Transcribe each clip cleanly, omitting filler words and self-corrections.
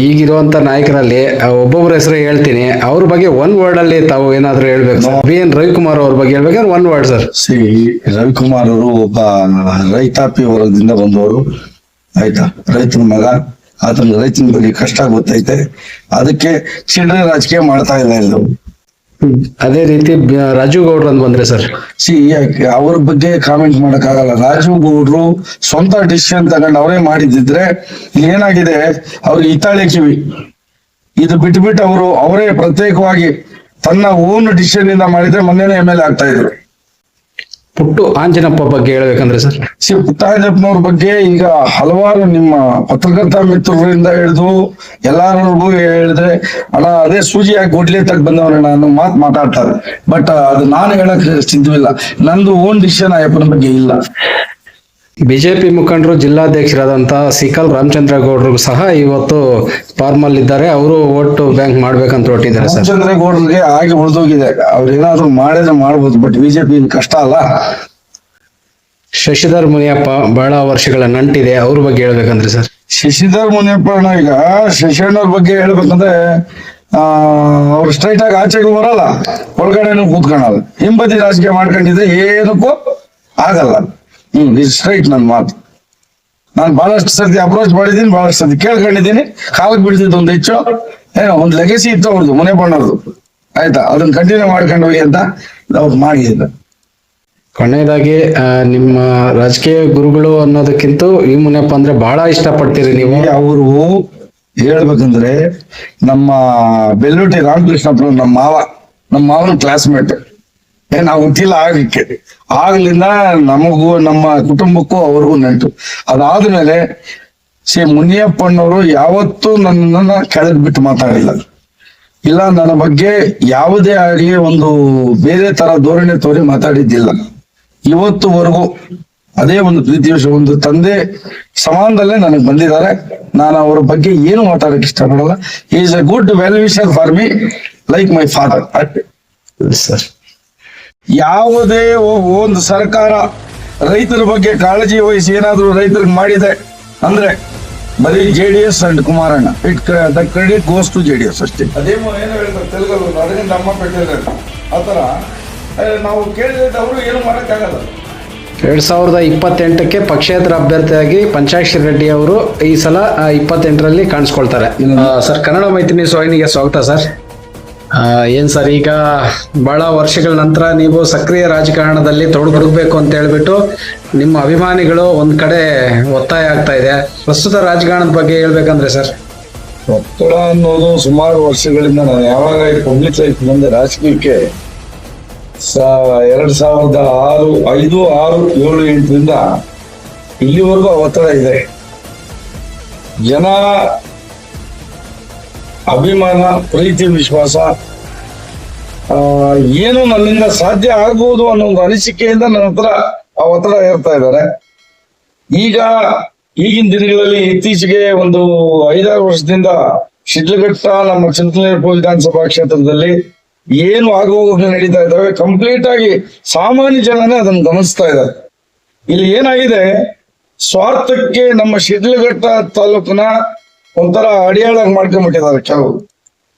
ಈಗಿರುವಂತ ನಾಯಕರಲ್ಲಿ ಒಬ್ಬೊಬ್ಬರ ಹೆಸರು ಹೇಳ್ತೀನಿ, ಅವ್ರ ಬಗ್ಗೆ ಒನ್ ವರ್ಡ್ ಅಲ್ಲಿ ತಾವು ಏನಾದ್ರು ಹೇಳ್ಬೇಕು. BN ರವಿಕುಮಾರ್ ಅವ್ರ ಬಗ್ಗೆ ಹೇಳ್ಬೇಕಾದ್ರೆ ಒನ್ ವರ್ಡ್ ಸರ್. ರವಿಕುಮಾರ್ ಅವರು ಒಬ್ಬ ರೈತಾಪಿ ವರ್ಗದಿಂದ ಬಂದವರು. ಆಯ್ತಾ, ರೈತನ ಮಗ. ಆತನ ರೈತನ ಬಗ್ಗೆ ಕಷ್ಟ ಗೊತ್ತೈತೆ, ಅದಕ್ಕೆ ಚಿಲ್ಲರೆ ರಾಜಕೀಯ ಮಾಡ್ತಾ ಇಲ್ಲ ಇದು. ಅದೇ ರೀತಿ ರಾಜು ಗೌಡ್ರು ಅಂತ ಬಂದ್ರೆ ಸರ್, ಅವ್ರ ಬಗ್ಗೆ ಕಾಮೆಂಟ್ ಮಾಡಕ್ ಆಗಲ್ಲ. ರಾಜು ಗೌಡ್ರು ಸ್ವಂತ ಡಿಸಿಷನ್ ತಗೊಂಡು ಅವರೇ ಮಾಡಿದ್ರೆ ಇಲ್ಲಿ ಏನಾಗಿದೆ, ಅವ್ರಿಗೆ ಹಿತಾಳೆ ಕಿವಿ. ಇದು ಬಿಟ್ಬಿಟ್ಟು ಅವರೇ ಪ್ರತ್ಯೇಕವಾಗಿ ತನ್ನ ಓನ್ ಡಿಸಿಷನ್ ಇಂದ ಮಾಡಿದ್ರೆ ಮೊನ್ನೆನೇ MLA ಆಗ್ತಾ ಇದ್ರು. ಪುಟ್ಟು ಆಂಜನಪ್ಪ ಬಗ್ಗೆ ಹೇಳ್ಬೇಕಂದ್ರೆ ಸರ್, ಪುಟ್ಟಾಂಜಪ್ಪನವ್ರ ಬಗ್ಗೆ ಈಗ ಹಲವಾರು ನಿಮ್ಮ ಪತ್ರಕರ್ತ ಮಿತ್ರರಿಂದ ಹಿಡಿದು ಎಲ್ಲಾರಿಗೂ ಹೇಳಿದ್ರೆ, ಅಣ್ಣ ಅದೇ ಸೂಜಿ ಹಾಕಿ ಗುಡ್ಲೆ ತಗ ಬಂದವರಣ್ಣ ಅನ್ನೋ ಮಾತಾಡ್ತಾರೆ. ಬಟ್ ಅದು ನಾನು ಹೇಳಕ್ ಸಿದ್ಧವಿಲ್ಲ. ನಂದು ಓನ್ ಡಿಸಿಷನ್ ಅಯ್ಯಪ್ಪನ ಬಗ್ಗೆ ಇಲ್ಲ. ಬಿಜೆಪಿ ಮುಖಂಡರು ಜಿಲ್ಲಾಧ್ಯಕ್ಷರಾದಂತಹ ಸಿಕಲ್ ರಾಮಚಂದ್ರ ಗೌಡ್ರಿಗೂ ಸಹ ಇವತ್ತು ಫಾರ್ಮಲ್ ಇದ್ದಾರೆ. ಅವರು ವೋಟ್ ಬ್ಯಾಂಕ್ ಮಾಡ್ಬೇಕಂತ ಹೊರಟಿದ್ದಾರೆ ಸರ್. ರಾಮಚಂದ್ರ ಗೌಡ್ರಿಗೆ ಆಗಿ ಉಳಿದೋಗಿದೆ. ಅವ್ರು ಏನಾದ್ರು ಮಾಡಿದ್ರೆ ಮಾಡ್ಬೋದು, ಬಟ್ ಬಿಜೆಪಿ ಕಷ್ಟ ಅಲ್ಲ. ಶಶಿಧರ್ ಮುನಿಯಪ್ಪ ಬಹಳ ವರ್ಷಗಳ ನಂಟಿದೆ, ಅವ್ರ ಬಗ್ಗೆ ಹೇಳ್ಬೇಕಂದ್ರೆ ಸರ್. ಶಶಿಧರ್ ಮುನಿಯಪ್ಪ ಈಗ ಶಶಿಯಣ್ಣವ್ರ ಬಗ್ಗೆ ಹೇಳ್ಬೇಕಂದ್ರೆ, ಅವ್ರು ಸ್ಟ್ರೈಟ್ ಆಗಿ ಆಚೆಗೂ ಬರಲ್ಲ, ಒಳಗಡೆನೂ ಕೂತ್ಕೊಳ್ಳಲ್ಲ. ಹಿಂಬದಿ ರಾಜಕೀಯ ಮಾಡ್ಕೊಂಡಿದ್ರೆ ಏನಕ್ಕೂ ಆಗಲ್ಲ. ಸ್ಟ್ರೈಟ್ ನನ್ ಮಾತು. ನಾನು ಬಹಳಷ್ಟು ಸರ್ತಿ ಅಪ್ರೋಚ್ ಮಾಡಿದ್ದೀನಿ, ಬಹಳಷ್ಟು ಸರ್ತಿ ಕೇಳ್ಕೊಂಡಿದ್ದೀನಿ. ಕಾಲಕ್ಕೆ ಬಿಡ್ತಿದ್ದು ಒಂದು ಹೆಚ್ಚು ಏನೋ ಒಂದು ಲೆಗಸಿ ಇತ್ತು ಅವ್ರದ್ದು, ಮುನಿಯಪ್ಪನವ್ರದ್ದು. ಆಯ್ತಾ, ಅದನ್ನ ಕಂಟಿನ್ಯೂ ಮಾಡ್ಕೊಂಡು ಹೋಗಿ ಅಂತ ಅವ್ರು ಮಾಡಿದ್ರು. ಕೊನೆಯದಾಗಿ ನಿಮ್ಮ ರಾಜಕೀಯ ಗುರುಗಳು ಅನ್ನೋದಕ್ಕಿಂತ ಈ ಮುನಿಯಪ್ಪ ಅಂದ್ರೆ ಬಹಳ ಇಷ್ಟಪಡ್ತೀರಿ ನೀವು. ಅವರು ಹೇಳ್ಬೇಕಂದ್ರೆ ನಮ್ಮ ಬೆಲ್ಲೂಟಿ ರಾಮಕೃಷ್ಣಪ್ಪ ನಮ್ಮ ಮಾವನ ಕ್ಲಾಸ್ಮೇಟ್. ನಾವು ಗೊತ್ತಿಲ್ಲ ಆಗಲಿಕ್ಕೆ, ಆಗ್ಲಿಂದ ನಮಗೂ ನಮ್ಮ ಕುಟುಂಬಕ್ಕೂ ಅವ್ರಿಗೂ ನೆಂಟು. ಅದಾದ್ಮೇಲೆ ಮುನಿಯಪ್ಪನವರು ಯಾವತ್ತೂ ನನ್ನನ್ನ ಕೆಳಗ್ ಬಿಟ್ಟು ಮಾತಾಡಿಲ್ಲ. ಇಲ್ಲ, ನನ್ನ ಬಗ್ಗೆ ಯಾವುದೇ ಆಗಲಿ ಒಂದು ಬೇರೆ ತರ ಧೋರಣೆ ತೋರಿ ಮಾತಾಡಿದ್ದಿಲ್ಲ ಇವತ್ತುವರೆಗೂ. ಅದೇ ಒಂದು ಪ್ರೀತಿ ವಿಷಯ, ಒಂದು ತಂದೆ ಸಮಾನದಲ್ಲೇ ನನಗೆ ಬಂದಿದ್ದಾರೆ. ನಾನು ಅವ್ರ ಬಗ್ಗೆ ಏನು ಮಾತಾಡಕ್ಕೆ ಇಷ್ಟಪಡಲ್ಲ. Is A good well wisher for me, like my father. Sir, ಯಾವುದೇ ಒಂದು ಸರ್ಕಾರ ರೈತರ ಬಗ್ಗೆ ಕಾಳಜಿ ವಹಿಸಿ ಏನಾದ್ರು ರೈತರಿಗೆ ಮಾಡಿದೆ ಅಂದ್ರೆ ಬರೀ JDS and Kumaranna. The credit goes to JDS ಅಷ್ಟೇ. ಅದೇಮೋ ಏನೋ ಹೇಳ್ತಾರೆ ತೆಲುಗಲ್ಲಿ, ಅದರಿಂದ ಅಮ್ಮ ಪೆಟ್ಟಿದ್ದಾರೆ. ಆತರ ನಾವು ಕೇಳಿದ್ರೆ ಅವರು ಏನು ಮಾಡಕ್ಕಾಗಲ್ಲ. 2028ಕ್ಕೆ ಪಕ್ಷೇತರ ಅಭ್ಯರ್ಥಿಯಾಗಿ ಪಂಚಾಕ್ಷರಿ ರೆಡ್ಡಿ ಅವರು ಈ ಸಲ 28ರಲ್ಲಿ ಕಾಣಿಸ್ಕೊಳ್ತಾರೆ. ಸರ್, ಕನ್ನಡ ಮೈತ್ರಿ ಸೋಯಿನಿಗೆ ಸ್ವಾಗತ ಸರ್. ಏನ್ ಸರ್, ಈಗ ಬಹಳ ವರ್ಷಗಳ ನಂತರ ನೀವು ಸಕ್ರಿಯ ರಾಜಕಾರಣದಲ್ಲಿ ತೊಡಗಬೇಕು ಅಂತ ಹೇಳ್ಬಿಟ್ಟು ನಿಮ್ಮ ಅಭಿಮಾನಿಗಳು ಒಂದ್ ಕಡೆ ಒತ್ತಾಯ ಆಗ್ತಾ ಇದೆ. ಪ್ರಸ್ತುತ ರಾಜಕಾರಣದ ಬಗ್ಗೆ ಹೇಳ್ಬೇಕಂದ್ರೆ ಸರ್. ಒತ್ತಡ ಅನ್ನೋದು ಸುಮಾರು ವರ್ಷಗಳಿಂದ, ನಾನು ಯಾವಾಗ ಪಬ್ಲಿಕ್ ಲೈಫ್ ಬಂದೆ ರಾಜಕೀಯಕ್ಕೆ 2005, 6, 7, 8ರಿಂದ ಇಲ್ಲಿವರೆಗೂ ಒತ್ತಡ ಇದೆ. ಜನ ಅಭಿಮಾನ, ಪ್ರೀತಿ, ವಿಶ್ವಾಸ ಏನು ನನ್ನಿಂದ ಸಾಧ್ಯ ಆಗ್ಬೋದು ಅನ್ನೋ ಒಂದು ಅನಿಸಿಕೆಯಿಂದ ನನ್ನ ಹತ್ರ ಆ ಒತ್ತಡ ಏರ್ತಾ ಇದ್ದಾರೆ. ಈಗಿನ ದಿನಗಳಲ್ಲಿ ಇತ್ತೀಚೆಗೆ ಒಂದು 5-6 ವರ್ಷದಿಂದ ಶಿಡ್ಲಘಟ್ಟ ನಮ್ಮ ಚಿಂತನೆಯಪ್ಪ ವಿಧಾನಸಭಾ ಕ್ಷೇತ್ರದಲ್ಲಿ ಏನು ಆಗುವಾಗ ನಡೀತಾ ಇದ್ದಾವೆ ಕಂಪ್ಲೀಟ್ ಆಗಿ ಸಾಮಾನ್ಯ ಜನನೇ ಅದನ್ನು ಗಮನಿಸ್ತಾ ಇದ್ದಾರೆ. ಇಲ್ಲಿ ಏನಾಗಿದೆ, ಸ್ವಾರ್ಥಕ್ಕೆ ನಮ್ಮ ಶಿಡ್ಲಘಟ್ಟ ತಾಲೂಕಿನ ಒಂಥರ ಅಡಿಯಾಳಾಗಿ ಮಾಡ್ಕೊಂಡ್ಬಿಟ್ಟಿದ್ದಾರೆ ಕೆಲವು.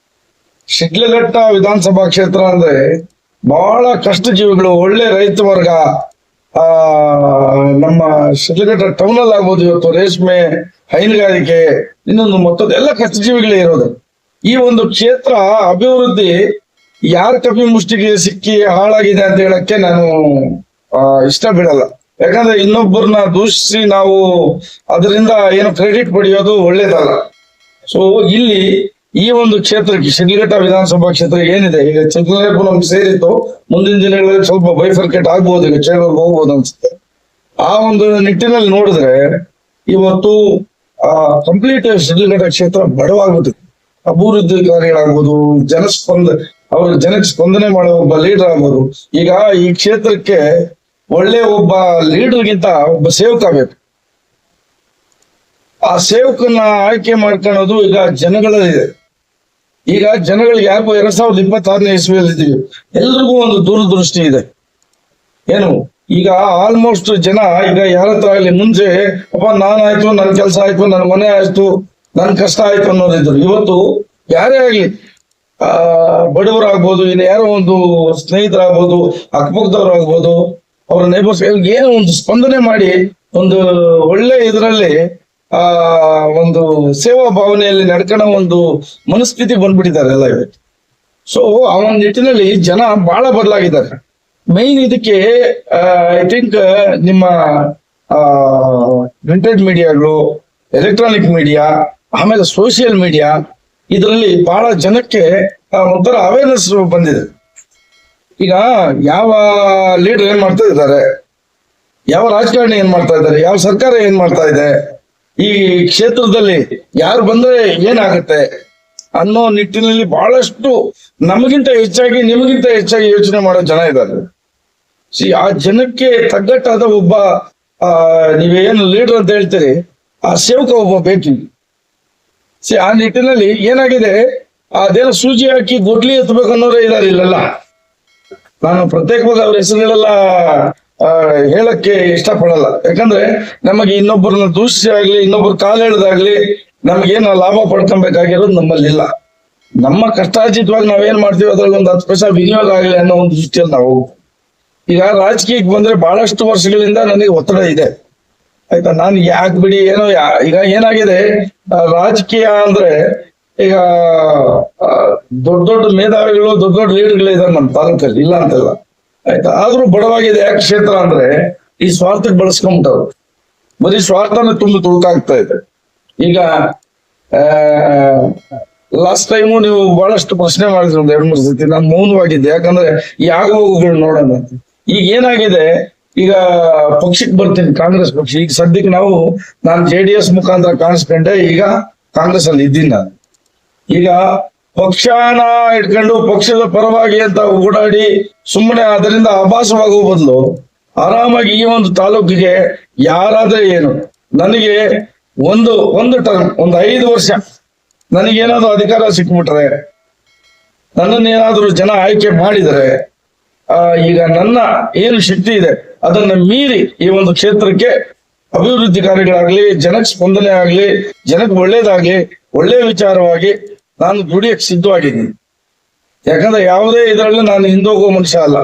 ಶಿಡ್ಲಘಟ್ಟ ವಿಧಾನಸಭಾ ಕ್ಷೇತ್ರ ಅಂದ್ರೆ ಬಹಳ ಕಷ್ಟ ಜೀವಿಗಳು, ಒಳ್ಳೆ ರೈತ ವರ್ಗ, ನಮ್ಮ ಶಿಡ್ಲಘಟ್ಟ ಟೌನ್ ಅಲ್ಲಿ ಆಗ್ಬೋದು, ಇವತ್ತು ರೇಷ್ಮೆ, ಹೈನುಗಾರಿಕೆ, ಇನ್ನೊಂದು ಮತ್ತೊಂದು ಎಲ್ಲ ಕಷ್ಟ ಜೀವಿಗಳೇ ಇರೋದು. ಈ ಒಂದು ಕ್ಷೇತ್ರ ಅಭಿವೃದ್ಧಿ ಯಾರ ಕಪಿ ಮುಷ್ಟಿಗೆ ಸಿಕ್ಕಿ ಹಾಳಾಗಿದೆ ಅಂತ ಹೇಳಕ್ಕೆ ನಾನು ಇಷ್ಟ ಬಿಡಲ್ಲ. ಯಾಕಂದ್ರೆ ಇನ್ನೊಬ್ಬರನ್ನ ದೂಷಿಸಿ ನಾವು ಅದರಿಂದ ಏನು ಕ್ರೆಡಿಟ್ ಪಡೆಯೋದು ಒಳ್ಳೇದಲ್ಲ. ಸೊ ಇಲ್ಲಿ ಈ ಒಂದು ಕ್ಷೇತ್ರಕ್ಕೆ, ಶಿಡ್ಲಘಟ್ಟ ವಿಧಾನಸಭಾ ಕ್ಷೇತ್ರ ಏನಿದೆ, ಈಗ ಚಿಕ್ಕಲೇಪು ನಮ್ಗೆ ಸೇರಿತ್ತು, ಮುಂದಿನ ದಿನಗಳಲ್ಲಿ ಸ್ವಲ್ಪ ಬೈಫರ್ಕೇಟ್ ಆಗ್ಬೋದು, ಈಗ ಚೇಳೂರ್ಗೆ ಹೋಗ್ಬೋದು ಅನ್ಸುತ್ತೆ. ಆ ಒಂದು ನಿಟ್ಟಿನಲ್ಲಿ ನೋಡಿದ್ರೆ ಇವತ್ತು ಕಂಪ್ಲೀಟ್ ಶಿಡ್ಲಘಟ್ಟ ಕ್ಷೇತ್ರ ಬಡವಾಗ್ಬಿಟ್ಟಿದೆ. ಅಭಿವೃದ್ಧಿಕಾರಿಗಳಾಗ್ಬೋದು, ಜನಕ್ಕೆ ಸ್ಪಂದನೆ ಮಾಡೋ ಒಬ್ಬ ಲೀಡರ್ ಆಗ್ಬೋದು. ಈಗ ಈ ಕ್ಷೇತ್ರಕ್ಕೆ ಒಳ್ಳೆ ಒಬ್ಬ ಲೀಡರ್ಗಿಂತ ಒಬ್ಬ ಸೇವಕ ಬೇಕು. ಆ ಸೇವಕನ್ನ ಆಯ್ಕೆ ಮಾಡ್ಕೊಳ್ಳೋದು ಈಗ ಜನಗಳಲ್ಲಿದೆ. ಈಗ ಜನಗಳಿಗೆ ಯಾರಿಗೂ 2026ನೇ ಇಸ್ವಿಯಲ್ಲಿ ಇದೀವಿ, ಎಲ್ರಿಗೂ ಒಂದು ದೂರದೃಷ್ಟಿ ಇದೆ. ಏನು ಈಗ ಆಲ್ಮೋಸ್ಟ್ ಜನ ಈಗ ಯಾರ ಹತ್ರ ಆಗಲಿ ಮುಂಚೆ ಅಪ್ಪ ನಾನಾಯ್ತು, ನನ್ನ ಕೆಲಸ ಆಯ್ತು, ನನ್ನ ಮನೆ ಆಯ್ತು, ನನ್ ಕಷ್ಟ ಆಯ್ತು ಅನ್ನೋರಿದ್ರು. ಇವತ್ತು ಯಾರೇ ಆಗ್ಲಿ, ಬಡವರಾಗ್ಬೋದು, ಇನ್ನು ಯಾರೋ ಒಂದು ಸ್ನೇಹಿತರಾಗ್ಬೋದು, ಅಕ್ಕಪಕ್ಕದವ್ರು ಆಗ್ಬೋದು, ಅವರ ನೇಬರ್ಸ್ ಏನೋ ಒಂದು ಸ್ಪಂದನೆ ಮಾಡಿ ಒಂದು ಒಳ್ಳೆ ಇದರಲ್ಲಿ ಒಂದು ಸೇವಾ ಭಾವನೆಯಲ್ಲಿ ನಡ್ಕೊಳ್ಳೋ ಒಂದು ಮನಸ್ಥಿತಿ ಬಂದ್ಬಿಟ್ಟಿದ್ದಾರೆ ಎಲ್ಲ ಇವತ್ತು. ಸೊ ಆ ಒಂದು ನಿಟ್ಟಿನಲ್ಲಿ ಜನ ಬಹಳ ಬದಲಾಗಿದ್ದಾರೆ. ಮೈನ್ ಇದಕ್ಕೆ ಐ ಥಿಂಕ್ ನಿಮ್ಮ ಪ್ರಿಂಟೆಡ್ ಮೀಡಿಯಾಗಳು, ಎಲೆಕ್ಟ್ರಾನಿಕ್ ಮೀಡಿಯಾ, ಆಮೇಲೆ ಸೋಷಿಯಲ್ ಮೀಡಿಯಾ, ಇದರಲ್ಲಿ ಬಹಳ ಜನಕ್ಕೆ ಒಂಥರ ಅವೇರ್ನೆಸ್ ಬಂದಿದೆ. ಈಗ ಯಾವ ಲೀಡರ್ ಏನ್ ಮಾಡ್ತಾ ಇದ್ದಾರೆ, ಯಾವ ರಾಜಕಾರಣಿ ಏನ್ ಮಾಡ್ತಾ ಇದ್ದಾರೆ, ಯಾವ ಸರ್ಕಾರ ಏನ್ ಮಾಡ್ತಾ ಇದೆ, ಈ ಕ್ಷೇತ್ರದಲ್ಲಿ ಯಾರು ಬಂದ್ರೆ ಏನಾಗುತ್ತೆ ಅನ್ನೋ ನಿಟ್ಟಿನಲ್ಲಿ ಬಹಳಷ್ಟು ನಮಗಿಂತ ಹೆಚ್ಚಾಗಿ ನಿಮಗಿಂತ ಹೆಚ್ಚಾಗಿ ಯೋಚನೆ ಮಾಡೋ ಜನ ಇದ್ದಾರೆ. ಆ ಜನಕ್ಕೆ ತಗ್ಗಟ್ಟಾದ ಒಬ್ಬ ನೀವೇನು ಲೀಡರ್ ಅಂತ ಹೇಳ್ತೀರಿ, ಆ ಸೇವಕ ಒಬ್ಬ ಬೇಕು. ಆ ನಿಟ್ಟಿನಲ್ಲಿ ಏನಾಗಿದೆ, ಅದೇನೋ ಸೂಜಿ ಹಾಕಿ ಗೊಡ್ಲಿ ಎತ್ತಬೇಕು ಅನ್ನೋರೇ ಇದ್ದಾರೆ ಇಲ್ಲೆಲ್ಲ. ನಾನು ಪ್ರತ್ಯೇಕವಾಗಿ ಅವ್ರ ಹೆಸರುಗಳೆಲ್ಲ ಹೇಳಕ್ಕೆ ಇಷ್ಟಪಡಲ್ಲ. ಯಾಕಂದ್ರೆ ನಮಗೆ ಇನ್ನೊಬ್ಬರನ್ನ ದೂಷಿಸಿ ಆಗ್ಲಿ, ಇನ್ನೊಬ್ಬರ ಕಾಲು ಎಳೆದಾಗ್ಲಿ ನಮಗೇನು ಲಾಭ ಪಡ್ಕೊಬೇಕಾಗಿರೋದು ನಮ್ಮಲ್ಲಿಲ್ಲ. ನಮ್ಮ ಕಷ್ಟಾರ್ಜಿತವಾಗಿ ನಾವೇನ್ ಮಾಡ್ತೀವಿ ಅದ್ರಲ್ಲಿ ಒಂದು 10 ಪೈಸಾ ವಿನಿಯೋಗ ಆಗಲಿ ಅನ್ನೋ ಒಂದು ದೃಷ್ಟಿಯಲ್ಲಿ ನಾವು. ಈಗ ರಾಜಕೀಯಕ್ಕೆ ಬಂದ್ರೆ ಬಹಳಷ್ಟು ವರ್ಷಗಳಿಂದ ನನಗೆ ಒತ್ತಡ ಇದೆ, ಆಯ್ತಾ. ನಾನು ಯಾಕೆ ಬಿಡಿ ಏನೋ ಈಗ ಏನಾಗಿದೆ, ರಾಜಕೀಯ ಅಂದ್ರೆ ಈಗ ದೊಡ್ಡ ದೊಡ್ಡ ಮೇಧಾವಿಗಳು, ದೊಡ್ಡ ದೊಡ್ಡ ಲೀಡರ್ಗಳು ಇದ್ದಾರೆ ನಮ್ಮ ತಾಲೂಕಲ್ಲಿ, ಇಲ್ಲ ಅಂತೆಲ್ಲ, ಆಯ್ತಾ. ಆದ್ರೂ ಬಡವಾಗಿದೆ ಯಾಕೆ ಕ್ಷೇತ್ರ ಅಂದ್ರೆ ಈ ಸ್ವಾರ್ಥಕ್ಕೆ ಬಳಸ್ಕೊಂಬಿಟ್ಟವ್ರು. ಬರೀ ಸ್ವಾರ್ಥನ ತುಂಬ ತುಳುಕಾಗ್ತಾ ಇದೆ. ಈಗ ಲಾಸ್ಟ್ ಟೈಮು ನೀವು ಬಹಳಷ್ಟು ಪ್ರಶ್ನೆ ಮಾಡಿದ್ರಿ, ಒಂದು 2-3 ಸತಿ. ನಾನು ಮೌನವಾಗಿದ್ದೆ, ಯಾಕಂದ್ರೆ ಈ ಆಗುಹೋಗುಗಳು ನೋಡೋಣ. ಈಗ ಏನಾಗಿದೆ, ಈಗ ಪಕ್ಷಕ್ಕೆ ಬರ್ತೀನಿ, ಕಾಂಗ್ರೆಸ್ ಪಕ್ಷ. ಈಗ ಸದ್ಯಕ್ಕೆ ನಾನು JDS ಮುಖಾಂತರ ಕಾಣಿಸ್ಕೊಂಡೆ, ಈಗ ಕಾಂಗ್ರೆಸ್ ಅಲ್ಲಿ ಇದ್ದೀನಿ ನಾನು. ಈಗ ಪಕ್ಷನ ಇಟ್ಕೊಂಡು ಪಕ್ಷದ ಪರವಾಗಿ ಅಂತ ಓಡಾಡಿ ಸುಮ್ಮನೆ ಅದರಿಂದ ಆಭಾಸವಾಗುವ ಬದಲು ಆರಾಮಾಗಿ ಈ ಒಂದು ತಾಲೂಕಿಗೆ ಯಾರಾದ್ರೆ ಏನು, ನನಗೆ ಒಂದು ಟರ್ಮ್, ಒಂದು 5 ವರ್ಷ ನನಗೇನಾದ್ರು ಅಧಿಕಾರ ಸಿಕ್ಬಿಟ್ರೆ, ನನ್ನನ್ನೇನಾದ್ರೂ ಜನ ಆಯ್ಕೆ ಮಾಡಿದರೆ, ಈಗ ನನ್ನ ಏನು ಶಕ್ತಿ ಇದೆ ಅದನ್ನ ಮೀರಿ ಈ ಒಂದು ಕ್ಷೇತ್ರಕ್ಕೆ ಅಭಿವೃದ್ಧಿ ಕಾರ್ಯಗಳಾಗ್ಲಿ, ಜನಕ್ಕೆ ಸ್ಪಂದನೆ ಆಗ್ಲಿ, ಜನಕ್ಕೆ ಒಳ್ಳೇದಾಗ್ಲಿ, ಒಳ್ಳೆ ವಿಚಾರವಾಗಿ ನಾನು ದುಡಿಯಕ್ಕೆ ಸಿದ್ಧವಾಗಿದ್ದೀನಿ. ಯಾಕಂದ್ರೆ ಯಾವುದೇ ಇದರಲ್ಲಿ ನಾನು ಹಿಂದೋಗುವ ಮನುಷ್ಯ ಅಲ್ಲ.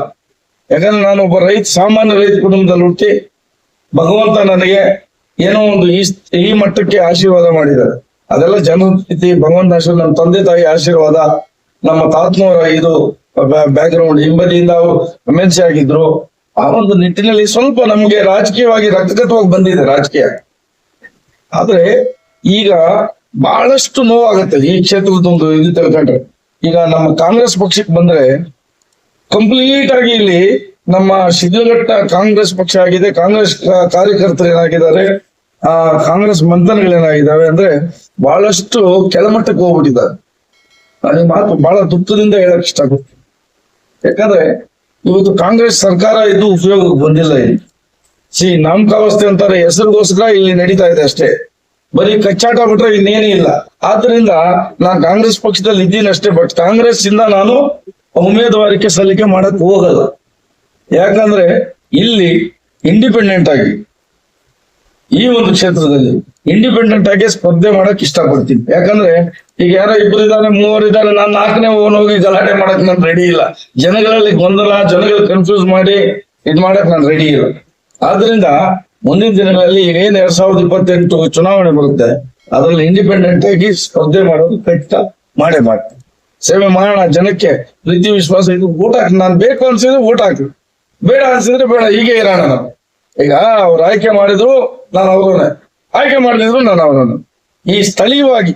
ಯಾಕಂದ್ರೆ ನಾನು ಒಬ್ಬ ಸಾಮಾನ್ಯ ರೈತ ಕುಟುಂಬದಲ್ಲಿ ಹುಟ್ಟಿ ಭಗವಂತ ನನಗೆ ಏನೋ ಒಂದು ಈ ಮಟ್ಟಕ್ಕೆ ಆಶೀರ್ವಾದ ಮಾಡಿದ್ದಾರೆ. ಅದೆಲ್ಲ ಜನಸ್ಥಿತಿ, ಭಗವಂತ ಆಶೀರ್ವಾದ, ನಮ್ಮ ತಂದೆ ತಾಯಿ ಆಶೀರ್ವಾದ, ನಮ್ಮ ತಾತನವರ ಇದು ಬ್ಯಾಕ್ ಗ್ರೌಂಡ್, ಹಿಂಬದಿಯಿಂದ ಅವರು MLC ಆಗಿದ್ರು. ಆ ಒಂದು ನಿಟ್ಟಿನಲ್ಲಿ ಸ್ವಲ್ಪ ನಮ್ಗೆ ರಾಜಕೀಯವಾಗಿ ರಕ್ತಗತವಾಗಿ ಬಂದಿದೆ ರಾಜಕೀಯ. ಆದ್ರೆ ಈಗ ಬಹಳಷ್ಟು ನೋವಾಗುತ್ತೆ ಈ ಕ್ಷೇತ್ರದೊಂದು ಇದು ತಿಳ್ಕೊಂಡ್ರೆ. ಈಗ ನಮ್ಮ ಕಾಂಗ್ರೆಸ್ ಪಕ್ಷಕ್ಕೆ ಬಂದ್ರೆ ಕಂಪ್ಲೀಟ್ ಆಗಿ ಇಲ್ಲಿ ನಮ್ಮ ಶಿಡ್ಲಘಟ್ಟ ಕಾಂಗ್ರೆಸ್ ಪಕ್ಷ ಆಗಿದೆ. ಕಾಂಗ್ರೆಸ್ ಕಾರ್ಯಕರ್ತರು ಏನಾಗಿದ್ದಾರೆ, ಕಾಂಗ್ರೆಸ್ ಮಂಥನಗಳೇನಾಗಿದ್ದಾವೆ ಅಂದ್ರೆ ಬಹಳಷ್ಟು ಕೆಳಮಟ್ಟಕ್ಕೆ ಹೋಗ್ಬಿಟ್ಟಿದ್ದಾರೆ. ಅದೇ ಮಾತು ಬಹಳ ದುಃಖದಿಂದ ಹೇಳಕ್ ಇಷ್ಟಪಡ್ತೀನಿ. ಯಾಕಂದ್ರೆ ಇವತ್ತು ಕಾಂಗ್ರೆಸ್ ಸರ್ಕಾರ ಇದು ಉಪಯೋಗಕ್ಕೆ ಬಂದಿಲ್ಲ. ಇಲ್ಲಿ ನಾಮಕಾವಸ್ಥೆ ಅಂತಾರೆ, ಹೆಸರಿಗೋಸ್ಕರ ಇಲ್ಲಿ ನಡೀತಾ ಇದೆ ಅಷ್ಟೇ. ಬರೀ ಕಚ್ಚಾಟ ಬಿಟ್ರೆ ಇನ್ನೇನು ಇಲ್ಲ. ಆದ್ರಿಂದ ನಾನು ಕಾಂಗ್ರೆಸ್ ಪಕ್ಷದಲ್ಲಿ ಇದ್ದೀನಿ ಅಷ್ಟೇ. ಬಟ್ ಕಾಂಗ್ರೆಸ್ ಇಂದ ನಾನು ಉಮೇದುವಾರಿಕೆ ಸಲ್ಲಿಕೆ ಮಾಡಕ್ ಹೋಗಲ್ಲ. ಯಾಕಂದ್ರೆ ಇಲ್ಲಿ ಇಂಡಿಪೆಂಡೆಂಟ್ ಆಗಿ ಈ ಒಂದು ಕ್ಷೇತ್ರದಲ್ಲಿ ಇಂಡಿಪೆಂಡೆಂಟ್ ಆಗಿ ಸ್ಪರ್ಧೆ ಮಾಡಕ್ ಇಷ್ಟಪಡ್ತೀನಿ. ಯಾಕಂದ್ರೆ ಈಗ ಯಾರೋ 2 ಇದ್ದಾರೆ 3 ಇದ್ದಾರೆ, ನಾನು 4ನೇ ಹೋಗಿ ಗಲಾಟೆ ಮಾಡಕ್ ನಾನು ರೆಡಿ ಇಲ್ಲ. ಜನಗಳಲ್ಲಿ ಗೊಂದಲ, ಜನಗಳು ಕನ್ಫ್ಯೂಸ್ ಮಾಡಿ ಇದ್ ಮಾಡಕ್ ನಾನು ರೆಡಿ ಇಲ್ಲ. ಆದ್ರಿಂದ ಮುಂದಿನ ದಿನಗಳಲ್ಲಿ ಈಗ ಏನ್ 2028 ಚುನಾವಣೆ ಬರುತ್ತೆ, ಅದ್ರಲ್ಲಿ ಇಂಡಿಪೆಂಡೆಂಟ್ ಆಗಿ ಸ್ಪರ್ಧೆ ಮಾಡೋದು ಖಚಿತ ಮಾಡೇ ಮಾಡ್ತೀನಿ. ಸೇವೆ ಮಾಡೋಣ, ಜನಕ್ಕೆ ಪ್ರೀತಿ ವಿಶ್ವಾಸ ಇದು ಊಟ ಹಾಕಿ. ನಾನು ಬೇಕು ಅನ್ಸಿದ್ರೆ ಊಟ ಹಾಕಿ, ಬೇಡ ಅನ್ಸಿದ್ರೆ ಬೇಡ, ಹೀಗೆ ಇರೋಣ ನಾವು. ಈಗ ಅವ್ರು ಆಯ್ಕೆ ಮಾಡಿದ್ರು ನಾನು ಅವ್ರನ್ನೇ, ಆಯ್ಕೆ ಮಾಡಿದ್ರು ನಾನು ಅವ್ರನ್ನ. ಈ ಸ್ಥಳೀಯವಾಗಿ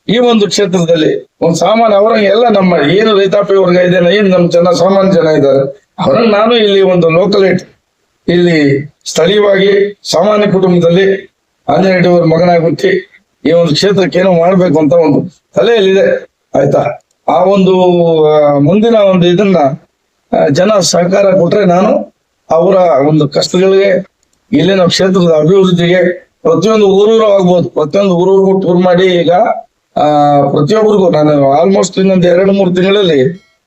ಈ ಒಂದು ಕ್ಷೇತ್ರದಲ್ಲಿ ಒಂದು ಸಾಮಾನ್ಯ ಅವರಂಗೆ ಎಲ್ಲ ನಮ್ಮ ಏನು ರೈತಾಪಿ ವರ್ಗ ಇದೆ, ಏನು ನಮ್ಮ ಸಾಮಾನ್ಯ ಜನ ಇದ್ದಾರೆ, ಅವ್ರಂಗೆ ನಾನು ಇಲ್ಲಿ ಒಂದು ಲೋಕಲೇಟ್, ಇಲ್ಲಿ ಸ್ಥಳೀಯವಾಗಿ ಸಾಮಾನ್ಯ ಕುಟುಂಬದಲ್ಲಿ ಆಂಜನೇಯ ರೆಡ್ಡಿ ಅವ್ರ ಮಗನಾಗಿ ಹುಟ್ಟಿ ಈ ಒಂದು ಕ್ಷೇತ್ರಕ್ಕೆ ಏನೋ ಮಾಡ್ಬೇಕು ಅಂತ ಒಂದು ತಲೆಯಲ್ಲಿದೆ, ಆಯ್ತಾ. ಆ ಒಂದು ಮುಂದಿನ ಒಂದು ಇದನ್ನ ಜನ ಸಹಕಾರ ಕೊಟ್ರೆ ನಾನು ಅವರ ಒಂದು ಕಷ್ಟಗಳಿಗೆ, ಇಲ್ಲಿನ ಕ್ಷೇತ್ರದ ಅಭಿವೃದ್ಧಿಗೆ, ಪ್ರತಿಯೊಂದು ಊರೂರು ಆಗ್ಬೋದು, ಪ್ರತಿಯೊಂದು ಊರೂರಿಗೂ ಟೂರ್ ಮಾಡಿ ಈಗ ಪ್ರತಿಯೊಬ್ಬರಿಗೂ ನಾನು ಆಲ್ಮೋಸ್ಟ್ ಇನ್ನೊಂದು 2-3 ತಿಂಗಳಲ್ಲಿ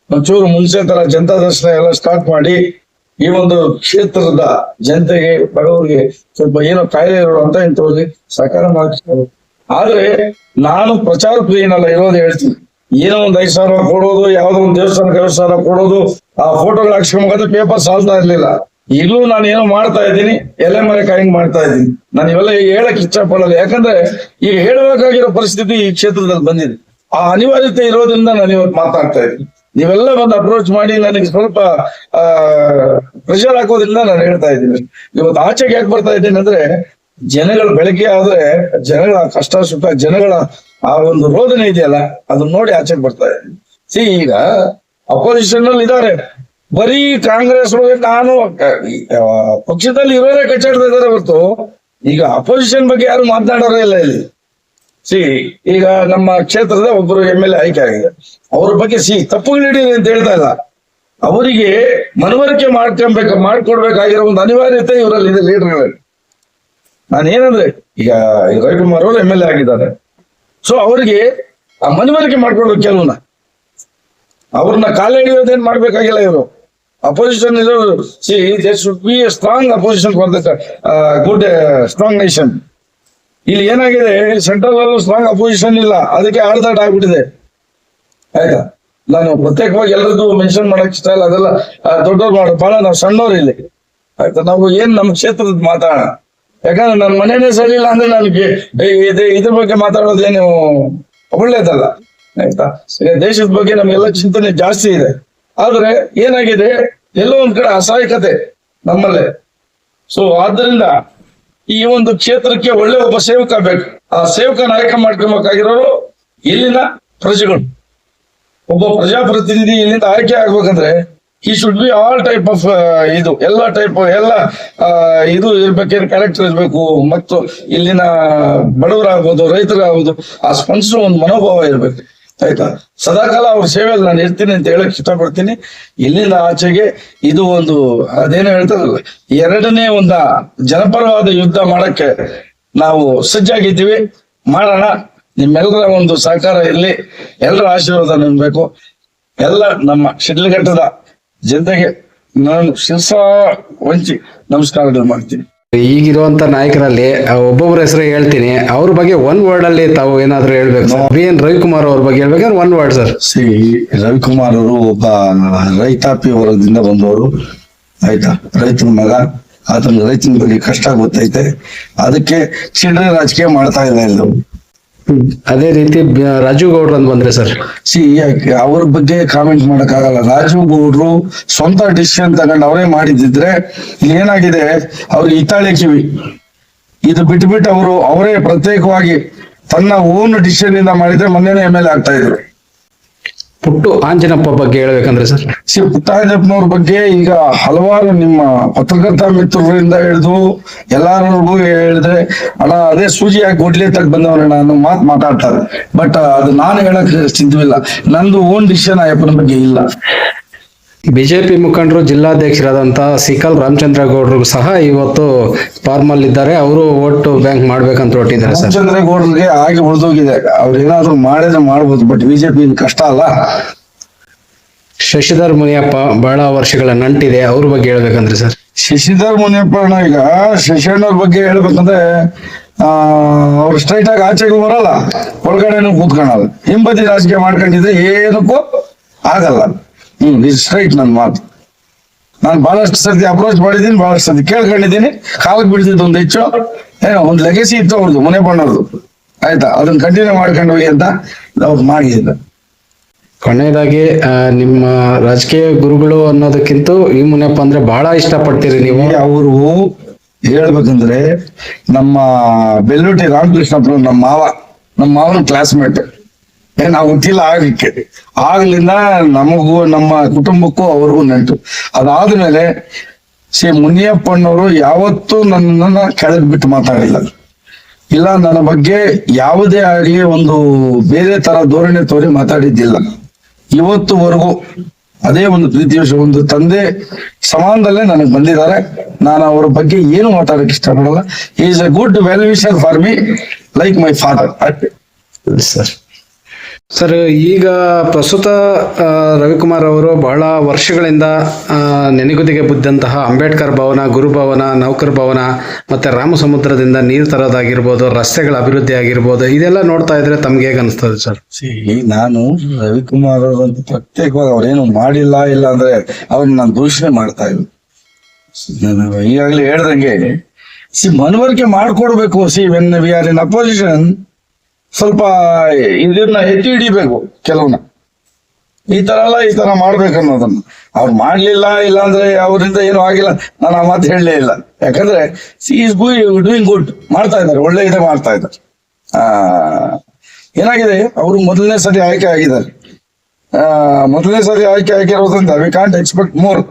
ಒಂಚೂರು ಮುಂಚೆ ತರ ಜನತಾ ದರ್ಶನ ಎಲ್ಲ ಸ್ಟಾರ್ಟ್ ಮಾಡಿ ಈ ಒಂದು ಕ್ಷೇತ್ರದ ಜನತೆಗೆ, ಬಡವರಿಗೆ, ಸ್ವಲ್ಪ ಏನೋ ಕಾಯಿಲೆ ಇರುವಂತ ಇಂಥವ್ರಿಗೆ ಸಹಕಾರ ಮಾಡ್ತಾರೆ. ಆದ್ರೆ ನಾನು ಪ್ರಚಾರ ಪ್ರಿಯನಲ್ಲ, ಇರೋದು ಹೇಳ್ತೀನಿ. ಏನೋ ಒಂದ್ 5,000 ಕೊಡೋದು, ಯಾವ್ದೋ ಒಂದು ದೇವಸ್ಥಾನಕ್ಕೆ 50,000 ಕೊಡೋದು, ಆ ಫೋಟೋಗಳು ಹಾಕ್ಸ್ಕೊಂಡ್ರೆ ಪೇಪರ್ ಸಾಲ್ತಾ ಇರ್ಲಿಲ್ಲ. ಈಗಲೂ ನಾನು ಏನೋ ಮಾಡ್ತಾ ಇದ್ದೀನಿ, ಎಲೆ ಮರೆ ಕಾಯಿಂಗ್ ಮಾಡ್ತಾ ಇದ್ದೀನಿ. ನಾನು ಇವೆಲ್ಲ ಹೇಳಕ್ ಇಷ್ಟ ಪಡಲ್ಲ, ಯಾಕಂದ್ರೆ ಈಗ ಹೇಳಬೇಕಾಗಿರೋ ಪರಿಸ್ಥಿತಿ ಈ ಕ್ಷೇತ್ರದಲ್ಲಿ ಬಂದಿದೆ. ಆ ಅನಿವಾರ್ಯತೆ ಇರೋದ್ರಿಂದ ನಾನು ಇವತ್ತು ಮಾತಾಡ್ತಾ ಇದ್ದೀನಿ. ನೀವೆಲ್ಲ ಬಂದು ಅಪ್ರೋಚ್ ಮಾಡಿ ನನಗೆ ಸ್ವಲ್ಪ ಪ್ರೆಷರ್ ಹಾಕೋದ್ರಿಂದ ನಾನು ಹೇಳ್ತಾ ಇದ್ದೀನಿ. ಇವತ್ತು ಆಚೆಗೆ ಯಾಕೆ ಬರ್ತಾ ಇದ್ದೀನಿ ಅಂದ್ರೆ, ಜನಗಳ ಬೆಳಗ್ಗೆ ಆದ್ರೆ ಜನಗಳ ಕಷ್ಟ ಸುಖ, ಜನಗಳ ಆ ಒಂದು ರೋದನೆ ಇದೆಯಲ್ಲ, ಅದನ್ನ ನೋಡಿ ಆಚೆಗೆ ಬರ್ತಾ ಇದ್ದೀನಿ. ಈಗ ಅಪೋಸಿಷನ್ ಅಲ್ಲಿ ಇದ್ದಾರೆ, ಬರೀ ಕಾಂಗ್ರೆಸ್ ನಾನು ಪಕ್ಷದಲ್ಲಿ ಇರೋರೇ ಕಚ್ಚಾಡ್ತಾ ಇದಾರೆ ಹೊರತು ಈಗ ಅಪೋಸಿಷನ್ ಬಗ್ಗೆ ಯಾರು ಮಾತನಾಡೋರೇ ಇಲ್ಲ ಇಲ್ಲಿ. ಈಗ ನಮ್ಮ ಕ್ಷೇತ್ರದ ಒಬ್ಬರು MLA ಆಯ್ಕೆ ಆಗಿದೆ, ಅವ್ರ ಬಗ್ಗೆ ತಪ್ಪುಗಳಿಡಿ ಅಂತ ಹೇಳ್ತಾ ಇಲ್ಲ, ಅವರಿಗೆ ಮನವರಿಕೆ ಮಾಡ್ಕೊಡ್ಬೇಕಾಗಿರೋ ಒಂದು ಅನಿವಾರ್ಯತೆ ಇವರಲ್ಲಿ ಇದೆ ಲೀಡರ್ಗಳಲ್ಲಿ. ನಾನೇನಂದ್ರೆ ಈಗ ರವಿಕುಮಾರ್ ಅವರು MLA ಆಗಿದ್ದಾರೆ, ಸೊ ಅವರಿಗೆ ಆ ಮನವರಿಕೆ ಮಾಡ್ಕೊಡ್ಬೇಕು. ಕೆಲವನ್ನ ಅವ್ರನ್ನ ಕಾಲ ಹಿಡಿಯೋದೇನ್ ಮಾಡ್ಬೇಕಾಗಿಲ್ಲ. ಇವರು ಅಪೋಸಿಷನ್ ಇರೋರು there should be a strong opposition for the good strong nation. ಇಲ್ಲಿ ಏನಾಗಿದೆ, ಸೆಂಟ್ರಲ್ ಅಲ್ಲೂ ಸ್ಟ್ರಾಂಗ್ ಅಪೋಸಿಷನ್ ಇಲ್ಲ, ಅದಕ್ಕೆ ಆಡ್ದಾಟ ಆಗ್ಬಿಟ್ಟಿದೆ. ಆಯ್ತಾ, ನಾನು ಪ್ರತ್ಯೇಕವಾಗಿ ಎಲ್ಲರದ್ದು ಮೆನ್ಷನ್ ಮಾಡಕ್ ಇಷ್ಟ ಇಲ್ಲ, ಅದೆಲ್ಲ ದೊಡ್ಡವ್ರು ಮಾಡೋದು, ಬಹಳ ನಾವು ಸಣ್ಣವ್ರು ಇಲ್ಲಿ. ಆಯ್ತಾ, ನಾವು ಏನ್ ನಮ್ಮ ಕ್ಷೇತ್ರದ ಮಾತಾಡೋಣ, ಯಾಕಂದ್ರೆ ನನ್ನ ಮನೇನೆ ಸರಿ ಇಲ್ಲ ಅಂದ್ರೆ ನನಗೆ ಇದ್ರ ಬಗ್ಗೆ ಮಾತಾಡೋದೇನು ಒಳ್ಳೇದಲ್ಲ. ಆಯ್ತಾ, ದೇಶದ ಬಗ್ಗೆ ನಮ್ಗೆಲ್ಲ ಚಿಂತನೆ ಜಾಸ್ತಿ ಇದೆ. ಆದ್ರೆ ಏನಾಗಿದೆ, ಎಲ್ಲೋ ಒಂದ್ ಕಡೆ ಅಸಹಾಯಕತೆ ನಮ್ಮಲ್ಲೇ. ಸೊ ಆದ್ದರಿಂದ ಈ ಒಂದು ಕ್ಷೇತ್ರಕ್ಕೆ ಒಳ್ಳೆ ಒಬ್ಬ ಸೇವಕ ಬೇಕು. ಆ ಸೇವಕನ ಆಯ್ಕೆ ಮಾಡ್ಕೊಬೇಕಾಗಿರೋರು ಇಲ್ಲಿನ ಪ್ರಜೆಗಳು. ಒಬ್ಬ ಪ್ರಜಾಪ್ರತಿನಿಧಿ ಇಲ್ಲಿಂದ ಆಯ್ಕೆ ಆಗ್ಬೇಕಂದ್ರೆ ಈ should be all type of ಇದು ಎಲ್ಲ ಟೈಪ್ ಎಲ್ಲ ಇದು ಇರ್ಬೇಕೇನು ಕ್ಯಾರೆಕ್ಟರ್ ಇರ್ಬೇಕು. ಮತ್ತು ಇಲ್ಲಿನ ಬಡವರಾಗ್ಬೋದು, ರೈತರಾಗ್ಬೋದು, ಆ ಸ್ಪಂದಿಸೋ ಒಂದು ಮನೋಭಾವ ಇರ್ಬೇಕು. ಆಯ್ತಾ, ಸದಾಕಾಲ ಅವ್ರ ಸೇವೆಯಲ್ಲಿ ನಾನು ಇರ್ತೀನಿ ಅಂತ ಹೇಳಕ್ ಇಷ್ಟಪಡ್ತೀನಿ. ಇಲ್ಲಿಂದ ಆಚೆಗೆ ಇದು ಒಂದು ಅದೇನೋ ಹೇಳ್ತಾರಲ್ಲ, ಎರಡನೇ ಒಂದು ಜನಪರವಾದ ಯುದ್ಧ ಮಾಡಕ್ಕೆ ನಾವು ಸಜ್ಜಾಗಿದ್ದೀವಿ. ಮಾಡೋಣ. ನಿಮ್ಮೆಲ್ಲರ ಒಂದು ಸಹಕಾರ ಇರ್ಲಿ, ಎಲ್ಲರ ಆಶೀರ್ವಾದ ನಿಮ್ಬೇಕು. ಎಲ್ಲ ನಮ್ಮ ಶಿಡ್ಲಘಟ್ಟದ ಜನತೆಗೆ ನಾನು ಶಿರಸ ವಂಚಿ ನಮಸ್ಕಾರಗಳು ಮಾಡ್ತೀನಿ. ಈಗಿರುವಂತ ನಾಯಕರಲ್ಲಿ ಒಬ್ಬೊಬ್ಬರ ಹೆಸರು ಹೇಳ್ತೀನಿ, ಅವ್ರ ಬಗ್ಗೆ ಒನ್ ವರ್ಡ್ ಅಲ್ಲಿ ತಾವು ಏನಾದ್ರು ಹೇಳ್ಬೇಕು. BN ರವಿಕುಮಾರ್ ಅವ್ರ ಬಗ್ಗೆ ಹೇಳ್ಬೇಕಾದ್ರೆ ಒನ್ ವರ್ಡ್ ಸರ್. ರವಿಕುಮಾರ್ ಅವರು ಒಬ್ಬ ರೈತಾಪಿ ವರ್ಗದಿಂದ ಬಂದವರು. ಆಯ್ತಾ, ರೈತನ ಮಗ, ಆತನ ರೈತನ ಬಗ್ಗೆ ಕಷ್ಟ ಗೊತ್ತೈತೆ, ಅದಕ್ಕೆ ಚಿಲ್ಲರೆ ರಾಜಕೀಯ ಮಾಡ್ತಾ ಇಲ್ಲ ಎಲ್ಲರೂ. ಅದೇ ರೀತಿ ರಾಜು ಗೌಡ್ರು ಅಂತ ಬಂದ್ರೆ ಸರ್, ಅವ್ರ ಬಗ್ಗೆ ಕಾಮೆಂಟ್ ಮಾಡಕ್ ಆಗಲ್ಲ. ರಾಜು ಗೌಡ್ರು ಸ್ವಂತ ಡಿಸಿಷನ್ ತಗೊಂಡು ಅವರೇ ಮಾಡಿದ್ರೆ ಏನಾಗಿದೆ, ಅವ್ರಿಗೆ ಹಿತಾಳೆ ಕಿವಿ. ಇದು ಬಿಟ್ಬಿಟ್ಟು ಅವರೇ ಪ್ರತ್ಯೇಕವಾಗಿ ತನ್ನ ಓನ್ ಡಿಸಿಷನ್ ಇಂದ ಮಾಡಿದ್ರೆ ಮೊನ್ನೆನೇ MLA ಆಗ್ತಾ ಇದ್ರು. ಪುಟ್ಟು ಆಂಜನಪ್ಪ ಬಗ್ಗೆ ಹೇಳ್ಬೇಕಂದ್ರೆ ಸರ್, ಪುಟ್ಟಾಂಜಪ್ಪನವ್ರ ಬಗ್ಗೆ ಈಗ ಹಲವಾರು ನಿಮ್ಮ ಪತ್ರಕರ್ತ ಮಿತ್ರರಿಂದ ಹಿಡಿದು ಎಲ್ಲಾರಿಗೂ ಹೇಳಿದ್ರೆ, ಅಣ್ಣ ಅದೇ ಸೂಜಿ ಹಾಕಿ ಗುಡ್ಲಿ ತಗ್ ಬಂದವರಣ್ಣ ಅನ್ನೋ ಮಾತಾಡ್ತಾರೆ. ಬಟ್ ಅದು ನಾನು ಹೇಳಕ್ ಸಿದ್ಧವಿಲ್ಲ. ನಂದು ಓನ್ ಡಿಸಿಷನ್ ಅಯ್ಯಪ್ಪನ ಬಗ್ಗೆ ಇಲ್ಲ. ಬಿಜೆಪಿ ಮುಖಂಡರು ಜಿಲ್ಲಾಧ್ಯಕ್ಷರಾದಂತ ಸಿಕಲ್ ರಾಮಚಂದ್ರ ಗೌಡ್ರು ಸಹ ಇವತ್ತು ಫಾರ್ಮಲ್ ಇದ್ದಾರೆ. ಅವರು ವೋಟ್ ಬ್ಯಾಂಕ್ ಮಾಡ್ಬೇಕಂತ ಹೊರಟಿದ್ದಾರೆ ಸರ್. ರಾಮಚಂದ್ರ ಗೌಡ್ರಿಗೆ ಆಗಿ ಉಳಿದೋಗಿದೆ, ಅವ್ರು ಏನಾದ್ರು ಮಾಡಿದ್ರೆ ಮಾಡ್ಬೋದು, ಬಟ್ ಬಿಜೆಪಿ ಕಷ್ಟ ಅಲ್ಲ. ಶಶಿಧರ್ ಮುನಿಯಪ್ಪ ಬಹಳ ವರ್ಷಗಳ ನಂಟಿದೆ, ಅವ್ರ ಬಗ್ಗೆ ಹೇಳ್ಬೇಕಂದ್ರೆ ಸರ್. ಶಶಿಧರ್ ಮುನಿಯಪ್ಪ ಈಗ ಶಶಿಯಣ್ಣವ್ರ ಬಗ್ಗೆ ಹೇಳ್ಬೇಕಂದ್ರೆ ಅವ್ರು ಸ್ಟ್ರೈಟ್ ಆಗಿ ಆಚೆಗೂ ಬರಲ್ಲ, ಒಳಗಡೆನೂ ಕೂತ್ಕೊಳ್ಳಲ್ಲ. ಹಿಂಬದಿ ರಾಜಕೀಯ ಮಾಡ್ಕೊಂಡಿದ್ರೆ ಏನಕ್ಕೂ ಆಗಲ್ಲ. ಇದು ಸ್ಟ್ರೈಟ್ ನನ್ನ ಮಾತು. ನಾನು ಬಹಳಷ್ಟು ಸರ್ತಿ ಅಪ್ರೋಚ್ ಮಾಡಿದ್ದೀನಿ, ಬಹಳಷ್ಟು ಸರ್ತಿ ಕೇಳ್ಕೊಂಡಿದ್ದೀನಿ. ಕಾಲಕ್ಕೆ ಬಿಡ್ತಿದ್ದು ಒಂದು ಹೆಚ್ಚು ಒಂದು ಲೆಗಸಿ ಇತ್ತು ಅವ್ರದ್ದು, ಮುನಿಯಪ್ಪನವ್ರದ್ದು. ಆಯ್ತಾ, ಅದನ್ನ ಕಂಟಿನ್ಯೂ ಮಾಡ್ಕೊಂಡು ಹೋಗಿ ಅಂತ ಅವ್ರು ಮಾಡಿದ್ರು. ಕೊನೆಯದಾಗಿ ನಿಮ್ಮ ರಾಜಕೀಯ ಗುರುಗಳು ಅನ್ನೋದಕ್ಕಿಂತ ಈ ಮುನಿಯಪ್ಪ ಅಂದ್ರೆ ಬಹಳ ಇಷ್ಟಪಡ್ತೀರಿ ನೀವು. ಅವರು ಹೇಳ್ಬೇಕಂದ್ರೆ ನಮ್ಮ ಬೆಲ್ಲೂಟಿ ರಾಮಕೃಷ್ಣಪ್ಪ ನಮ್ಮ ಮಾವನ ಕ್ಲಾಸ್ಮೇಟ್. ನಾವು ಹುಟ್ಟಿಲ್ಲ ಆಗಲಿಕ್ಕೆ, ಆಗ್ಲಿಂದ ನಮಗೂ ನಮ್ಮ ಕುಟುಂಬಕ್ಕೂ ಅವ್ರಿಗೂ ನೆಂಟು. ಅದಾದ್ಮೇಲೆ ಮುನಿಯಪ್ಪನವರು ಯಾವತ್ತೂ ನನ್ನನ್ನ ಕೆಳಗೆ ಬಿಟ್ಟು ಮಾತಾಡಿಲ್ಲ, ಇಲ್ಲ ನನ್ನ ಬಗ್ಗೆ ಯಾವುದೇ ಆಗ್ಲಿ ಒಂದು ಬೇರೆ ತರ ಧೋರಣೆ ತೋರಿ ಮಾತಾಡಿದ್ದಿಲ್ಲ ಇವತ್ತುವರೆಗೂ. ಅದೇ ಒಂದು ಪ್ರೀತಿ ವಿಷಯ, ಒಂದು ತಂದೆ ಸಮಾನದಲ್ಲೇ ನನಗೆ ಬಂದಿದ್ದಾರೆ. ನಾನು ಅವ್ರ ಬಗ್ಗೆ ಏನು ಮಾತಾಡಕ್ಕೆ ಇಷ್ಟಪಡಲ್ಲ. Is A good well wisher for me, like my father. Sir sir, ಈಗ ಪ್ರಸ್ತುತ ರವಿಕುಮಾರ್ ಅವರು ಬಹಳ ವರ್ಷಗಳಿಂದ ನೆನೆಗುದಿಗೆ ಬಿದ್ದಂತಹ ಅಂಬೇಡ್ಕರ್ ಭವನ, ಗುರುಭವನ, ನೌಕರ್ ಭವನ ಮತ್ತೆ ರಾಮಸಮುದ್ರದಿಂದ ನೀರು ತರೋದಾಗಿರ್ಬೋದು, ರಸ್ತೆಗಳ ಅಭಿವೃದ್ಧಿ ಆಗಿರ್ಬೋದು, ಇದೆಲ್ಲ ನೋಡ್ತಾ ಇದ್ರೆ ತಮ್ಗೆ ಹೇಗೆ ಅನಿಸ್ತದೆ ಸರ್? ನಾನು ರವಿಕುಮಾರ್ ಅವರಂತ ಪ್ರತ್ಯೇಕವಾಗಿ ಅವ್ರೇನು ಮಾಡಿಲ್ಲ ಇಲ್ಲ ಅಂದ್ರೆ ಅವ್ರನ್ನ ನಾನು ದೂಷಣೆ ಮಾಡ್ತಾ ಇಲ್ಲ. ನಾನು ಈಗಾಗಲೇ ಹೇಳ್ದಂಗೆ ಮನವರಿಕೆ ಮಾಡ್ಕೊಡ್ಬೇಕು. When we are in opposition ಸ್ವಲ್ಪ ಇದನ್ನ ಎತ್ತಿ ಹಿಡಿಬೇಕು. ಕೆಲವನ್ನ ಈ ತರ ಮಾಡ್ಬೇಕು ಅನ್ನೋದನ್ನ ಅವ್ರು ಮಾಡ್ಲಿಲ್ಲ, ಇಲ್ಲ ಅಂದ್ರೆ ಅವರಿಂದ ಏನು ಆಗಿಲ್ಲ, ನಾನು ಆ ಮಾತು ಹೇಳಲೇ ಇಲ್ಲ. ಯಾಕಂದ್ರೆ ಈಸ್ ಡೂಯಿಂಗ್ ಗುಡ್, ಮಾಡ್ತಾ ಇದ್ದಾರೆ, ಒಳ್ಳೆ ಇದೆ ಮಾಡ್ತಾ ಇದ್ದಾರೆ. ಏನಾಗಿದೆ, ಅವರು ಮೊದಲನೇ ಸರಿ ಆಯ್ಕೆ ಆಗಿದ್ದಾರೆ. ಮೊದಲನೇ ಸರಿ ಆಯ್ಕೆ ಆಗಿರೋದ್ರಿಂದ ವಿ ಕಾಂಟ್ ಎಕ್ಸ್ಪೆಕ್ಟ್ ಮೋರ್.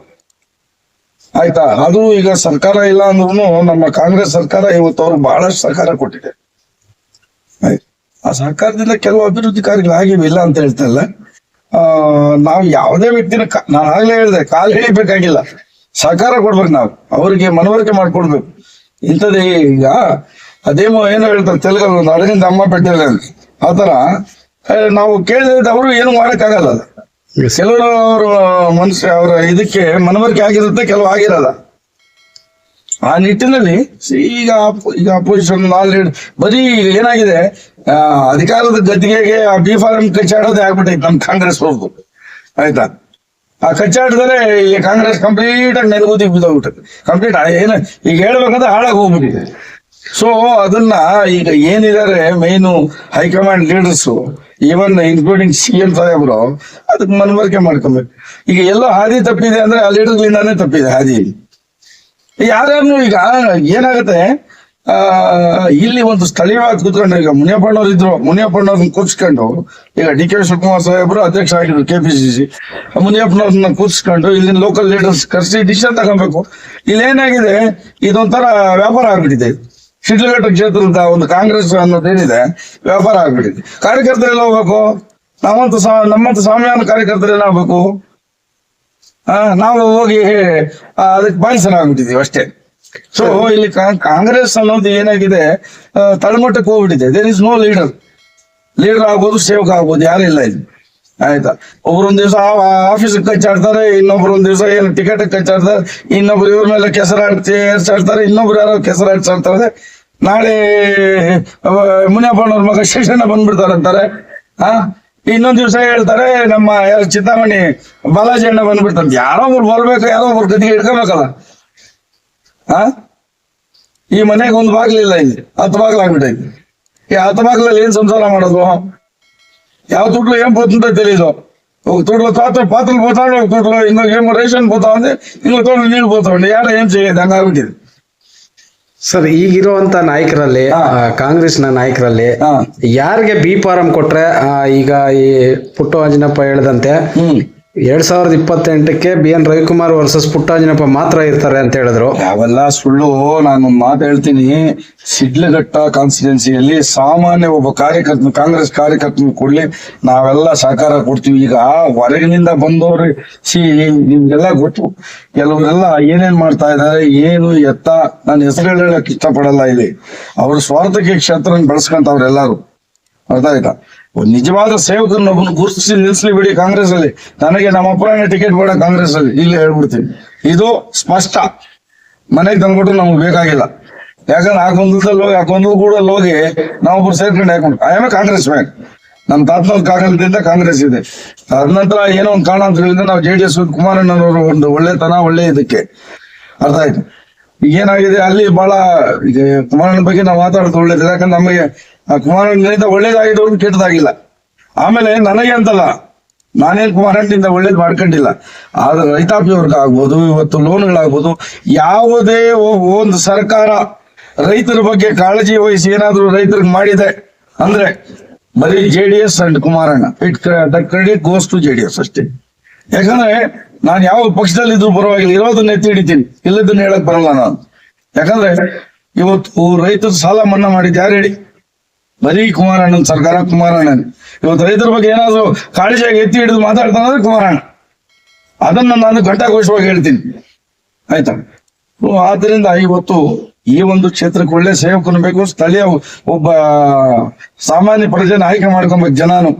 ಆಯ್ತಾ? ಅದು ಈಗ ಸರ್ಕಾರ ಇಲ್ಲ ಅಂದ್ರೂ ನಮ್ಮ ಕಾಂಗ್ರೆಸ್ ಸರ್ಕಾರ ಇವತ್ತು ಅವ್ರು ಬಹಳಷ್ಟು ಸಹಕಾರ ಕೊಟ್ಟಿದೆ. ಆಯ್ತು, ಆ ಸರ್ಕಾರದಿಂದ ಕೆಲವು ಅಭಿವೃದ್ಧಿ ಕಾರ್ಯಗಳಾಗಿವೆ, ಇಲ್ಲ ಅಂತ ಹೇಳ್ತಾ ಇಲ್ಲ. ನಾವು ಯಾವುದೇ ವ್ಯಕ್ತಿನ ನಾನು ಆಗ್ಲೇ ಹೇಳಿದೆ, ಕಾಲು ಎಳಿಬೇಕಾಗಿಲ್ಲ, ಸಹಕಾರ ಕೊಡ್ಬೇಕು. ನಾವು ಅವ್ರಿಗೆ ಮನವರಿಕೆ ಮಾಡ್ಕೊಡ್ಬೇಕು. ಇಂಥದ್ದೇ ಈಗ ಅದೇಮೋ ಏನೋ ಹೇಳ್ತಾರೆ ತೆಲುಗಲ್ಲಿ, ಒಂದು ಅಡಗಿಂದ ಅಮ್ಮ ಪೆಟ್ಟಿಲ್ಲ ಅಂತ. ಆತರ ನಾವು ಕೇಳಿದ ಅವರು ಏನು ಮಾಡಕ್ಕಾಗಲ್ಲ. ಕೆಲವರು ಅವರು ಮನುಷ್ಯ ಅವರ ಇದಕ್ಕೆ ಮನವರಿಕೆ ಆಗಿರುತ್ತೆ, ಕೆಲವು ಆಗಿರಲ್ಲ. ಆ ನಿಟ್ಟಿನಲ್ಲಿ ಈಗ ಅಪೋಸಿಷನ್ ಬರೀ ಏನಾಗಿದೆ, ಅಧಿಕಾರದ ಗದ್ದಿಗೆಗೆ ಆ ಬಿ ಫಾರಂ ಕಚ್ಚಾಡೋದೇ ಆಗ್ಬಿಟ್ಟೈತೆ ನಮ್ ಕಾಂಗ್ರೆಸ್ ಹೋಗ್ದು. ಆಯ್ತಾ? ಆ ಕಚ್ಚಾಟದಲ್ಲೇ ಈ ಕಾಂಗ್ರೆಸ್ ಕಂಪ್ಲೀಟ್ ಆಗಿ ನೆಲಗುದಿ ಬಿದ್ದೋಗ್ಬಿಟ್ಟೈತೆ. ಕಂಪ್ಲೀಟ್ ಏನು ಈಗ ಹೇಳ್ಬೇಕಂದ್ರೆ ಹಾಳಾಗಿ ಹೋಗ್ಬಿಟ್ಟಿದೆ. ಸೊ ಅದನ್ನ ಈಗ ಏನಿದ್ದಾರೆ main high command leaders, even including CM ಸಾಹೇಬ್ರು, ಅದಕ್ಕೆ ಮನವರಿಕೆ ಮಾಡ್ಕೊಬೇಕು. ಈಗ ಎಲ್ಲೋ ಹಾದಿ ತಪ್ಪಿದೆ ಅಂದ್ರೆ ಆ ಲೀಡರ್ಗಳಿಂದಾನೇ ತಪ್ಪಿದೆ ಹಾದಿ. ಯಾರ್ಯಾರು ಈಗ ಏನಾಗುತ್ತೆ, ಇಲ್ಲಿ ಒಂದು ಸ್ಥಳೀಯವಾಗಿ ಕೂತ್ಕೊಂಡು, ಈಗ ಮುನಿಯಪ್ಪಣ್ಣವ್ರು ಇದ್ರು, ಮುನಿಯಪ್ಪಣ್ಣವ್ರನ್ನ ಕೂರ್ಸ್ಕೊಂಡು, ಈಗ DK ಶಿವಕುಮಾರ್ ಸಾಹೇಬ್ರು ಅಧ್ಯಕ್ಷ ಆಗಿದ್ರು KPCC, ಮುನಿಯಪ್ಪನವ್ರನ್ನ ಕೂರ್ಸ್ಕೊಂಡು ಇಲ್ಲಿನ ಲೋಕಲ್ ಲೀಡರ್ಸ್ ಕರೆಸಿ ಡಿಸಿಷನ್ ತಗೊಬೇಕು. ಇಲ್ಲೇನಾಗಿದೆ, ಇದೊಂಥರ ವ್ಯಾಪಾರ ಆಗ್ಬಿಟ್ಟಿದೆ. ಶಿಡ್ಲಘಟ್ಟ ಕ್ಷೇತ್ರದ ಒಂದು ಕಾಂಗ್ರೆಸ್ ಅನ್ನೋದೇನಿದೆ ವ್ಯಾಪಾರ ಆಗ್ಬಿಟ್ಟಿದೆ. ಕಾರ್ಯಕರ್ತರೆಲ್ಲ ಹೋಗ್ಬೇಕು, ನಮ್ಮಂತ ಸಾಮಾನ್ಯ ಕಾರ್ಯಕರ್ತರೆಲ್ಲ ಹೋಗ್ಬೇಕು. ನಾವು ಹೋಗಿ ಅದಕ್ಕೆ ಬಾಯಿಸನಾಗ್ಬಿಟ್ಟಿದೀವಿ ಅಷ್ಟೇ. ಸೊ ಇಲ್ಲಿ ಕಾಂಗ್ರೆಸ್ ಅನ್ನೋದು ಏನಾಗಿದೆ, ತಳಮಟ್ಟಕ್ಕೆ ಹೋಗ್ಬಿಟ್ಟಿದೆ. ದೇರ್ ಇಸ್ ನೋ ಲೀಡರ್ ಆಗ್ಬೋದು, ಸೇವಕ ಆಗ್ಬೋದು, ಯಾರು ಇಲ್ಲ ಇಲ್ಲಿ. ಆಯ್ತಾ? ಒಬ್ರೊಂದ್ ದಿವಸ ಆಫೀಸ್ ಕಚ್ಚಾಡ್ತಾರೆ, ಇನ್ನೊಬ್ರು ಒಂದ್ ದಿವಸ ಏನು ಟಿಕೆಟ್ ಕಚ್ಚಾಡ್ತಾರೆ, ಇನ್ನೊಬ್ರು ಇವ್ರ ಮೇಲೆ ಕೆಸರಾಡ್ತಾರೆ, ಇನ್ನೊಬ್ರು ಯಾರೋ ಕೆಸರಾಡ್ತಾರೆ. ನಾಳೆ ಮುನಿಯಪ್ಪನವ್ರ ಮಗ ಶಿಕ್ಷಣ ಬಂದ್ಬಿಡ್ತಾರಂತಾರೆ. ಇನ್ನೊಂದ್ ದಿವಸ ಹೇಳ್ತಾರೆ ನಮ್ಮ ಚಿಂತಾಮಣಿ ಬಾಲಾಜಿ ಅಣ್ಣ ಬಂದ್ಬಿಡ್ತಾರೆ. ಯಾರೋ ಒಬ್ರು ಬರ್ಬೇಕು, ಯಾರೋ ಒಬ್ರು ಗದಿಗೆ ಇಟ್ಕೋಬೇಕಲ್ಲ. ಈ ಮನೆಗೆ ಒಂದು ಬಾಗ್ಲಿಲ್ಲ, ಇಲ್ಲಿ 10 ಬಾಗ್ಲಾಗ್ಬಿಟ್ಟೈತಿ. ಈ 10 ಬಾಗ್ಲಲ್ಲಿ ಏನ್ ಸಂಸಾರ ಮಾಡೋದು? ಯಾವ ತುಟ್ಲು ಏನ್ పోతుందో తెలీదు. ఒక తోటలో పాత్రలు పోతాడు, ఒక తోటలో ఇంకొక రేషన్ పోతా ఉంది, ఇంకొక తోటలో నీళ్లు పోతా ఉండే. ಯಾರು ಏನ್ చేయదు, ಹಂಗಾಗ್ಬಿಟ್ಟಿದೆ. ಸರ್, ಈಗಿರುವಂತ ನಾಯಕರಲ್ಲಿ, ಕಾಂಗ್ರೆಸ್ನ ನಾಯಕರಲ್ಲಿ ಯಾರಿಗೆ ಬಿ ಫಾರಂ ಕೊಟ್ರೆ, ಈಗ ಈ ಪುಟ್ಟರಾಜನಪ್ಪ ಹೇಳಿದಂತೆ 2028ಕ್ಕೆ BN ರವಿಕುಮಾರ್ ವರ್ಸಸ್ ಪುಟ್ಟರಾಜನಪ್ಪ ಮಾತ್ರ ಇರ್ತಾರೆ ಅಂತ ಹೇಳಿದ್ರು. ಯಾವೆಲ್ಲ ಸುಳ್ಳು. ನಾನು ಮಾತು ಹೇಳ್ತೀನಿ, ಶಿಡ್ಲಘಟ್ಟ ಕಾನ್ಸ್ಟಿಟ್ಯೂನ್ಸಿಯಲ್ಲಿ ಸಾಮಾನ್ಯ ಒಬ್ಬ ಕಾರ್ಯಕರ್ತನ, ಕಾಂಗ್ರೆಸ್ ಕಾಂಗ್ರೆಸ್ ಕೊಡ್ಲಿ ನಾವೆಲ್ಲ ಸಹಕಾರ ಕೊಡ್ತೀವಿ. ಈಗ ಹೊರಗಿನಿಂದ ಬಂದವ್ರು ನಿಮ್ಗೆಲ್ಲ ಗೊತ್ತು, ಕೆಲವರೆಲ್ಲ ಏನೇನ್ ಮಾಡ್ತಾ ಇದ್ದಾರೆ, ಏನು ಎತ್ತ, ನಾನು ಹೆಸರು ಹೇಳಕ್ ಇಷ್ಟಪಡಲ್ಲ. ಇಲ್ಲಿ ಅವ್ರ ಸ್ವಾರ್ಥಕ್ಕೆ ಕ್ಷೇತ್ರ ಬೆಳೆಸ್ಕೊಂತವ್ರು ಎಲ್ಲಾರು. ಅರ್ಥ ಆಯ್ತಾ? ನಿಜವಾದ ಸೇವಕರನ್ನೊಬ್ಬನು ಗುರುತಿಸಿ ನಿಲ್ಸ್ಲಿ ಬಿಡಿ ಕಾಂಗ್ರೆಸ್ ಅಲ್ಲಿ. ನನಗೆ ನಮ್ಮ ಅಪ್ಪನೇ ಟಿಕೆಟ್ ಬೇಡ ಕಾಂಗ್ರೆಸ್ ಅಲ್ಲಿ, ಇಲ್ಲಿ ಹೇಳ್ಬಿಡ್ತೀನಿ. ಇದು ಸ್ಪಷ್ಟ. ಮನೆಗೆ ತಂದ್ಬಿಟ್ಟು ನಮ್ಗೆ ಬೇಕಾಗಿಲ್ಲ. ಯಾಕಂದ್ರೆ ಆ ಗೊಂದಲದಲ್ಲಿ ಕೂಡಲ್ಲಿ ಹೋಗಿ ನಾವೊಬ್ರು ಸೇರ್ಕೊಂಡು ಹಾಕೊಂಡು I am A Congress man. ನಮ್ಮ ತಾತನ ಕಾಲದಿಂದ ಕಾಂಗ್ರೆಸ್ ಇದೆ. ಅದ ನಂತರ ಏನೋ ಒಂದು ಕಾರಣಾಂತರದಿಂದ ನಾವು JDS ಕುಮಾರಣ್ಣನವರು ಒಂದು ಒಳ್ಳೆತನ, ಒಳ್ಳೆ ಇದಕ್ಕೆ. ಅರ್ಥ ಆಯ್ತು? ಈಗ ಏನಾಗಿದೆ ಅಲ್ಲಿ ಬಹಳ, ಈಗ ಕುಮಾರಣ್ಣ ಬಗ್ಗೆ ನಾವು ಮಾತಾಡೋದು ಒಳ್ಳೇದು. ಯಾಕಂದ್ರೆ ನಮಗೆ ಆ ಕುಮಾರಣ್ಣನಿಂದ ಒಳ್ಳೇದಾಗಿದ್ದವ್ರು ಕೆಟ್ಟದಾಗಿಲ್ಲ. ಆಮೇಲೆ ನನಗೆ ಅಂತಲ್ಲ, ನಾನೇನ್ ಕುಮಾರಣ್ಣನಿಂದ ಒಳ್ಳೇದು ಮಾಡ್ಕೊಂಡಿಲ್ಲ. ಆದ್ರೆ ರೈತಾಪಿಯವ್ರಿಗಾಗ್ಬೋದು, ಇವತ್ತು ಲೋನ್ಗಳಾಗ್ಬೋದು, ಯಾವುದೇ ಒಂದು ಸರ್ಕಾರ ರೈತರ ಬಗ್ಗೆ ಕಾಳಜಿ ವಹಿಸಿ ಏನಾದ್ರು ರೈತರಿಗೆ ಮಾಡಿದೆ ಅಂದ್ರೆ ಬರೀ JDS and Kumaranna. The credit goes to JDS ಅಷ್ಟೇ. ಯಾಕಂದ್ರೆ ನಾನು ಯಾವ ಪಕ್ಷದಲ್ಲಿ ಇದ್ರು ಪರವಾಗಿಲ್ಲ, ಇರೋದನ್ನ ಎತ್ತಿ ಹಿಡಿತೀನಿ, ಇಲ್ಲದನ್ನ ಹೇಳಕ್ ಬರಲ್ಲ ನಾನು. ಯಾಕಂದ್ರೆ ಇವತ್ತು ರೈತರು ಸಾಲ ಮನ್ನಾ ಮಾಡಿದ್ದು ಯಾರು ಹೇಳಿ? ಬರೀ ಕುಮಾರಣ್ಣನ ಸರ್ಕಾರ, ಕುಮಾರಣ್ಣನ. ಇವತ್ತು ರೈತರ ಬಗ್ಗೆ ಏನಾದ್ರು ಕಾಳಜಿಯಾಗಿ ಎತ್ತಿ ಹಿಡಿದು ಮಾತಾಡ್ತಾನಂದ್ರೆ ಕುಮಾರಣ್ಣ. ಅದನ್ನ ನಾನು ಘಂಟಾಘೋಷವಾಗಿ ಹೇಳ್ತೀನಿ. ಆಯ್ತಾ? ಆದ್ರಿಂದ ಇವತ್ತು ಈ ಒಂದು ಕ್ಷೇತ್ರಕ್ಕೆ ಒಳ್ಳೆ ಸೇವಕನು ಬೇಕು. ಸ್ಥಳೀಯ ಒಬ್ಬ ಸಾಮಾನ್ಯ ಪ್ರಜೆನ ಆಯ್ಕೆ ಮಾಡ್ಕೊಬೇಕು.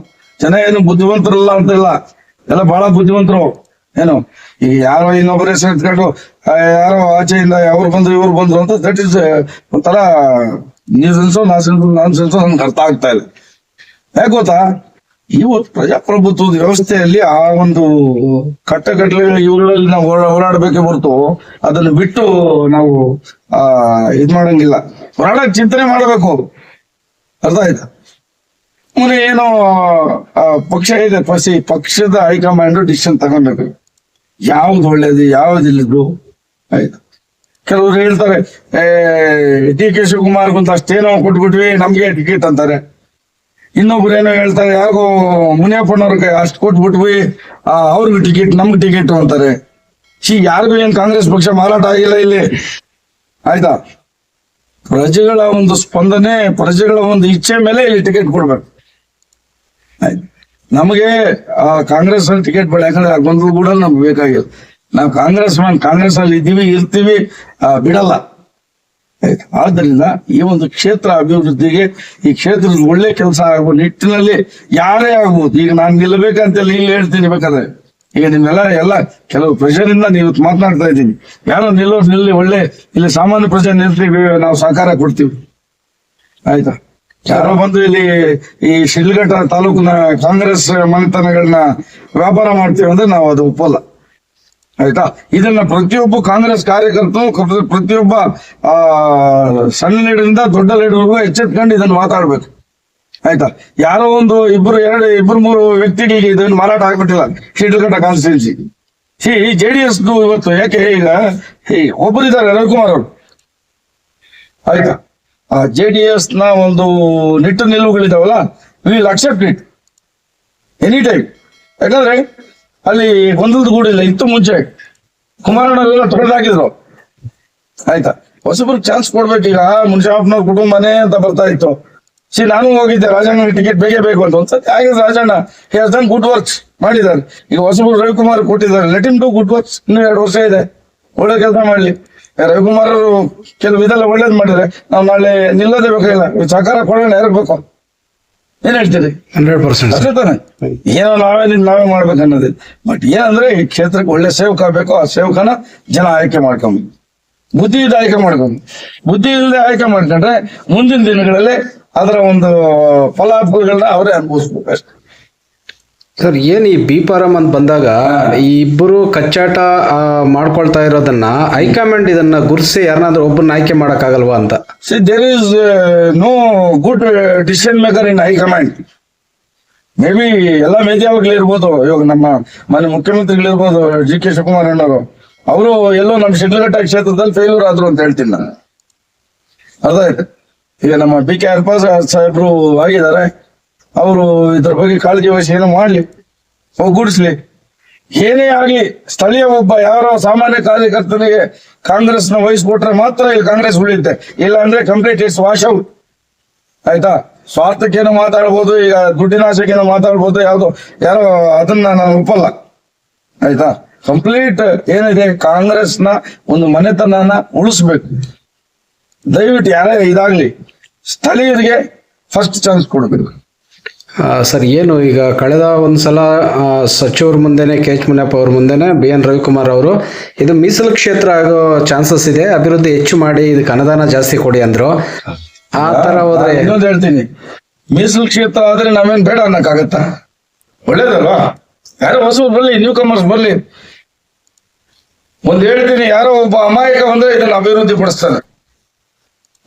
ಜನ ಏನು ಬುದ್ಧಿವಂತರಲ್ಲ ಅಂತಿಲ್ಲ, ಎಲ್ಲ ಬಹಳ ಬುದ್ಧಿವಂತರು. ಏನು ಈಗ ಯಾರೋ ಇನ್ನೊಬ್ಬರ ಹೆಸರು ಇಟ್ಕೊಂಡು ಯಾರೋ ಆಚೆಯಿಂದ ಅವ್ರು ಬಂದ್ರು ಇವ್ರು ಬಂದ್ರು ಅಂತ ದಟ್ ಇಸ್ ಒಂಥರ ನೀವು ಸೆನ್ಸೋ ನಾನ್ ಸೆನ್ಸೋ ನನ್ಗೆ ಅರ್ಥ ಆಗ್ತಾ ಇಲ್ಲ. ಯಾಕೆ ಗೊತ್ತಾ, ಇವತ್ತು ಪ್ರಜಾಪ್ರಭುತ್ವದ ವ್ಯವಸ್ಥೆಯಲ್ಲಿ ಆ ಒಂದು ಕಟ್ಟಕಟ್ಟಲೆ ಇವುಗಳಲ್ಲಿ ನಾವು ಹೋರಾಡಬೇಕೆ ಹೊರತು ಅದನ್ನು ಬಿಟ್ಟು ನಾವು ಇದ್ ಮಾಡಂಗಿಲ್ಲ. ಹೋರಾಡಕ್ ಚಿಂತನೆ ಮಾಡಬೇಕು, ಅರ್ಥ ಆಯ್ತಾ. ಅವನು ಏನೋ ಪಕ್ಷ ಇದೆ, ಪಕ್ಷದ ಹೈಕಮಾಂಡ್ ಡಿಸಿಷನ್ ತಗೊಳ್ಬೇಕು, ಯಾವ್ದು ಒಳ್ಳೇದು ಯಾವ್ದಿಲ್ಲದು. ಆಯ್ತು, ಕೆಲವರು ಹೇಳ್ತಾರೆ DK ಶಿವಕುಮಾರ್ಗೆ ಅಂತ ಅಷ್ಟೇನೋ ಕೊಟ್ಬಿಟ್ವಿ ನಮ್ಗೆ ಟಿಕೆಟ್ ಅಂತಾರೆ. ಇನ್ನೊಬ್ರು ಏನೋ ಹೇಳ್ತಾರೆ ಯಾರಿಗೋ ಮುನಿಯಪ್ಪನವ್ರಿಗೆ ಅಷ್ಟು ಕೊಟ್ಬಿಟ್ವಿ ಅವ್ರಿಗೆ ಟಿಕೆಟ್ ನಮ್ಗೆ ಟಿಕೆಟ್ ಅಂತಾರೆ. ಯಾರಿಗೂ ಏನ್ ಕಾಂಗ್ರೆಸ್ ಪಕ್ಷ ಮಾರಾಟ ಆಗಿಲ್ಲ ಇಲ್ಲಿ, ಆಯ್ತಾ. ಪ್ರಜೆಗಳ ಒಂದು ಸ್ಪಂದನೆ, ಪ್ರಜೆಗಳ ಒಂದು ಇಚ್ಛೆ ಮೇಲೆ ಇಲ್ಲಿ ಟಿಕೆಟ್ ಕೊಡ್ಬೇಕು. ಆಯ್ತು, ನಮಗೆ ಕಾಂಗ್ರೆಸ್ ಅಲ್ಲಿ ಟಿಕೆಟ್ ಬೇಡ, ಯಾಕಂದ್ರೆ ಗೊಂದಲ ಕೂಡ ನಮ್ಗೆ ಬೇಕಾಗಿಲ್ಲ. ನಾವು ಕಾಂಗ್ರೆಸ್ ಅಲ್ಲಿ ಇದ್ದೀವಿ, ಇರ್ತೀವಿ, ಬಿಡಲ್ಲ. ಆಯ್ತು, ಆದ್ದರಿಂದ ಈ ಒಂದು ಕ್ಷೇತ್ರ ಅಭಿವೃದ್ಧಿಗೆ, ಈ ಕ್ಷೇತ್ರದ ಒಳ್ಳೆ ಕೆಲಸ ಆಗುವ ನಿಟ್ಟಿನಲ್ಲಿ ಯಾರೇ ಆಗ್ಬೋದು. ಈಗ ನಾನು ನಿಲ್ಲಬೇಕಂತೆಲ್ಲ ಇಲ್ಲಿ ಹೇಳ್ತೀನಿ, ಬೇಕಾದ್ರೆ ಈಗ ನಿಮ್ಮೆಲ್ಲ ಕೆಲವು ಪ್ರೆಷರ್ ನೀವು ಮಾತನಾಡ್ತಾ ಇದ್ದೀನಿ. ಯಾರೋ ನಿಲ್ಲಿ ಒಳ್ಳೆ ಇಲ್ಲಿ ಸಾಮಾನ್ಯ ಪ್ರಜೆ ನಿಲ್ತೀವಿ, ನಾವು ಸಹಕಾರ ಕೊಡ್ತೀವಿ. ಆಯ್ತಾ, ಯಾರೋ ಬಂದು ಇಲ್ಲಿ ಈ ಶಿಡ್ಲಘಟ್ಟ ತಾಲೂಕಿನ ಕಾಂಗ್ರೆಸ್ ಮನೆತನಗಳನ್ನ ವ್ಯಾಪಾರ ಮಾಡ್ತೀವಿ ಅಂದ್ರೆ ನಾವು ಅದು ಒಪ್ಪಲ್ಲ. ಆಯ್ತಾ, ಇದನ್ನ ಪ್ರತಿಯೊಬ್ಬ ಕಾಂಗ್ರೆಸ್ ಕಾರ್ಯಕರ್ತರು, ಪ್ರತಿಯೊಬ್ಬ ಸಣ್ಣ ಲೀಡರಿಂದ ದೊಡ್ಡ ಲೀಡರ್ಗೂ ಎಚ್ಚೆತ್ಕೊಂಡು ಇದನ್ನು ಮಾತಾಡ್ಬೇಕು. ಆಯ್ತಾ, ಯಾರೋ ಒಂದು ಇಬ್ಬರು ಮೂರು ವ್ಯಕ್ತಿಗಳಿಗೆ ಇದನ್ನು ಮಾರಾಟ ಆಗ್ಬಿಟ್ಟಿಲ್ಲ ಶಿಡ್ಲಘಟ್ಟ ಕಾನ್ಸ್ಟಿಟ್ಯೂನ್ಸಿ. JDS ಇವತ್ತು ಯಾಕೆ ಈಗ ಒಬ್ಬರಿದ್ದಾರೆ ರವಿಕುಮಾರ್ ಅವರು. ಆಯ್ತಾ, JDS ನ ಒಂದು ನಿಲುವುಗಳಿದಾವಲ್ಲ, will accept it any time. ಯಾಕಂದ್ರೆ ಅಲ್ಲಿ ಗೊಂದಲದ ಗೂಡಿಲ್ಲ. ಇತ್ತು ಮುಂಚೆ ಕುಮಾರಣ್ಣವೆಲ್ಲ ತೊಡೆದಾಕಿದ್ರು. ಆಯ್ತಾ, ಹೊಸಬ್ರಿಗೆ ಚಾನ್ಸ್ ಕೊಡ್ಬೇಕು. ಈಗ ಮುನ್ಷಾಫ್ನವ್ರ ಕುಟುಂಬನೇ ಅಂತ ಬರ್ತಾ ಇತ್ತು. ನಾನು ಹೋಗಿದ್ದೆ, ರಾಜಣ್ಣನಿಗೆ ಟಿಕೆಟ್ ಬೇಕೇ ಬೇಕು ಅಂತ. ಒಂದ್ಸತಿ ಆಗಿದೆ, ರಾಜಣ್ಣ ಡನ್ ಗುಡ್ ವರ್ಕ್ಸ್ ಮಾಡಿದ್ದಾರೆ. ಈಗ ಹೊಸಬ್ರು ರವಿಕುಮಾರ್ ಕೊಟ್ಟಿದ್ದಾರೆ, let him do good works. ಇನ್ನೂ 2 ವರ್ಷ ಇದೆ, ಒಳ್ಳೆ ಕೆಲಸ ಮಾಡ್ಲಿ. ರವಿಕುಮಾರ್ ಅವರು ಕೆಲವು ಇದೆಲ್ಲ ಒಳ್ಳೇದ್ ಮಾಡಿದ್ರೆ ನಾವು ನಾಳೆ ನಿಲ್ಲೋದೇ ಬೇಕಾಗಿಲ್ಲ, ಸಹಕಾರ ಕೊಡೋಣ. ಯಾರಿಗೆ ಬೇಕು, ಏನ್ ಹೇಳ್ತೀರಿ? 100% ಅಷ್ಟೇ ತಾನೆ. ಏನೋ ನಾವೇ ಮಾಡ್ಬೇಕು ಅನ್ನೋದು. ಬಟ್ ಏನಂದ್ರೆ ಈ ಕ್ಷೇತ್ರಕ್ಕೆ ಒಳ್ಳೆ ಸೇವಕ ಬೇಕು. ಆ ಸೇವಕನ ಜನ ಆಯ್ಕೆ ಮಾಡ್ಕೊಂಬ, ಬುದ್ಧಿ ಇಲ್ಲದೆ ಆಯ್ಕೆ ಮಾಡ್ಕೊಂಡು, ಬುದ್ಧಿ ಇಲ್ಲದೆ ಆಯ್ಕೆ ಮಾಡ್ಕೊಂಡ್ರೆ ಮುಂದಿನ ದಿನಗಳಲ್ಲಿ ಅದರ ಒಂದು ಫಲಾಫಲಗಳನ್ನ ಅವರೇ ಅನುಭವಿಸ್ಬೇಕು ಅಷ್ಟೇ. ಸರ್, ಏನ್ ಈ ಬಿಪಾರಂ ಅಂತ ಬಂದಾಗ ಈ ಇಬ್ಬರು ಕಚ್ಚಾಟ ಮಾಡ್ಕೊಳ್ತಾ ಇರೋದನ್ನ ಹೈಕಮಾಂಡ್ ಇದನ್ನ ಗುರುಸಿ ಯಾರನ್ನಾದ್ರೂ ಒಬ್ಬರನ್ನ ಆಯ್ಕೆ ಮಾಡಕ್ ಆಗಲ್ವಾ ಅಂತ. There is no good decision maker in high command. Maybe ಎಲ್ಲ ಮೇಧಾವಿಗಳಿರ್ಬೋದು. ಇವಾಗ ನಮ್ಮ ಮನೆ ಮುಖ್ಯಮಂತ್ರಿಗಳಿರ್ಬೋದು, DK ಶಿವಕುಮಾರ್ ಅಣ್ಣವರು, ಅವರು ಎಲ್ಲೋ ನಮ್ಮ ಶಿಡ್ಲಘಟ್ಟ ಕ್ಷೇತ್ರದಲ್ಲಿ ಫೇಲ್ಯೂರ್ ಆದ್ರು ಅಂತ ಹೇಳ್ತೀನಿ ನಾನು. ಅರ್ಥ ಆಯ್ತು. ಈಗ ನಮ್ಮ BK ಹರಿಪ್ರಸಾದ್ ಸಾಹೇಬ್ರು ಆಗಿದ್ದಾರೆ, ಅವರು ಇದ್ರ ಬಗ್ಗೆ ಕಾಳಜಿ ವಹಿಸಿ ಏನೋ ಮಾಡ್ಲಿ, ಒಗ್ಗೂಡಿಸ್ಲಿ. ಏನೇ ಆಗ್ಲಿ, ಸ್ಥಳೀಯ ಒಬ್ಬ ಯಾರೋ ಸಾಮಾನ್ಯ ಕಾರ್ಯಕರ್ತನಿಗೆ ಕಾಂಗ್ರೆಸ್ನ ವಹಿಸ್ಕೊಟ್ರೆ ಮಾತ್ರ ಇಲ್ಲಿ ಕಾಂಗ್ರೆಸ್ ಉಳಿಯುತ್ತೆ. ಇಲ್ಲ ಅಂದ್ರೆ ಕಂಪ್ಲೀಟ್ ಇಟ್ಸ್ ವಾಶ್ ಔಟ್. ಆಯ್ತಾ, ಸ್ವಾರ್ಥಕ್ಕೇನೋ ಮಾತಾಡ್ಬೋದು, ಈಗ ದುಡ್ಡಿನ ಆಸೆಗೇನೋ ಮಾತಾಡ್ಬೋದು, ಯಾರೋ ಅದನ್ನ ನಾನು ಒಪ್ಪಲ್ಲ. ಆಯ್ತಾ, ಕಂಪ್ಲೀಟ್ ಏನಿದೆ ಕಾಂಗ್ರೆಸ್ನ ಒಂದು ಮನೆತನನ ಉಳಿಸ್ಬೇಕು. ದಯವಿಟ್ಟು ಯಾರೇ ಇದಾಗ್ಲಿ, ಸ್ಥಳೀಯರಿಗೆ ಫಸ್ಟ್ ಚಾನ್ಸ್ ಕೊಡ್ಬೇಕು. ಸರ್, ಏನು ಈಗ ಕಳೆದ ಒಂದ್ಸಲ ಸಚಿವರ ಮುಂದೆನೆ KH ಮುನಿಯಪ್ಪ ಅವ್ರ ಮುಂದೆನೆ BN ರವಿಕುಮಾರ್ ಅವರು ಇದು ಮೀಸಲು ಕ್ಷೇತ್ರ ಆಗೋ ಚಾನ್ಸಸ್ ಇದೆ, ಅಭಿವೃದ್ಧಿ ಹೆಚ್ಚು ಮಾಡಿ ಇದಕ್ಕೆ ಅನುದಾನ ಜಾಸ್ತಿ ಕೊಡಿ ಅಂದ್ರು. ಆ ತರ ಹೋದ್ರೆ ಇನ್ನೊಂದು ಹೇಳ್ತೀನಿ, ಮೀಸಲು ಕ್ಷೇತ್ರ ಆದ್ರೆ ನಾವೇನ್ ಬೇಡ ಅನ್ನಕ್ಕಾಗತ್ತಾ? ಒಳ್ಳೇದಲ್ವಾ? ಯಾರೋ ಹೊಸಬ್ರು ಬರ್ಲಿ, ನ್ಯೂ ಕಮರ್ಸ್ ಬರ್ಲಿ. ಒಂದ್ ಹೇಳ್ತೀನಿ, ಯಾರೋ ಒಬ್ಬ ಅಮಾಯಕ ಬಂದ್ರೆ ಇದನ್ನ ಅಭಿವೃದ್ಧಿ ಪಡಿಸ್ತಾನೆ.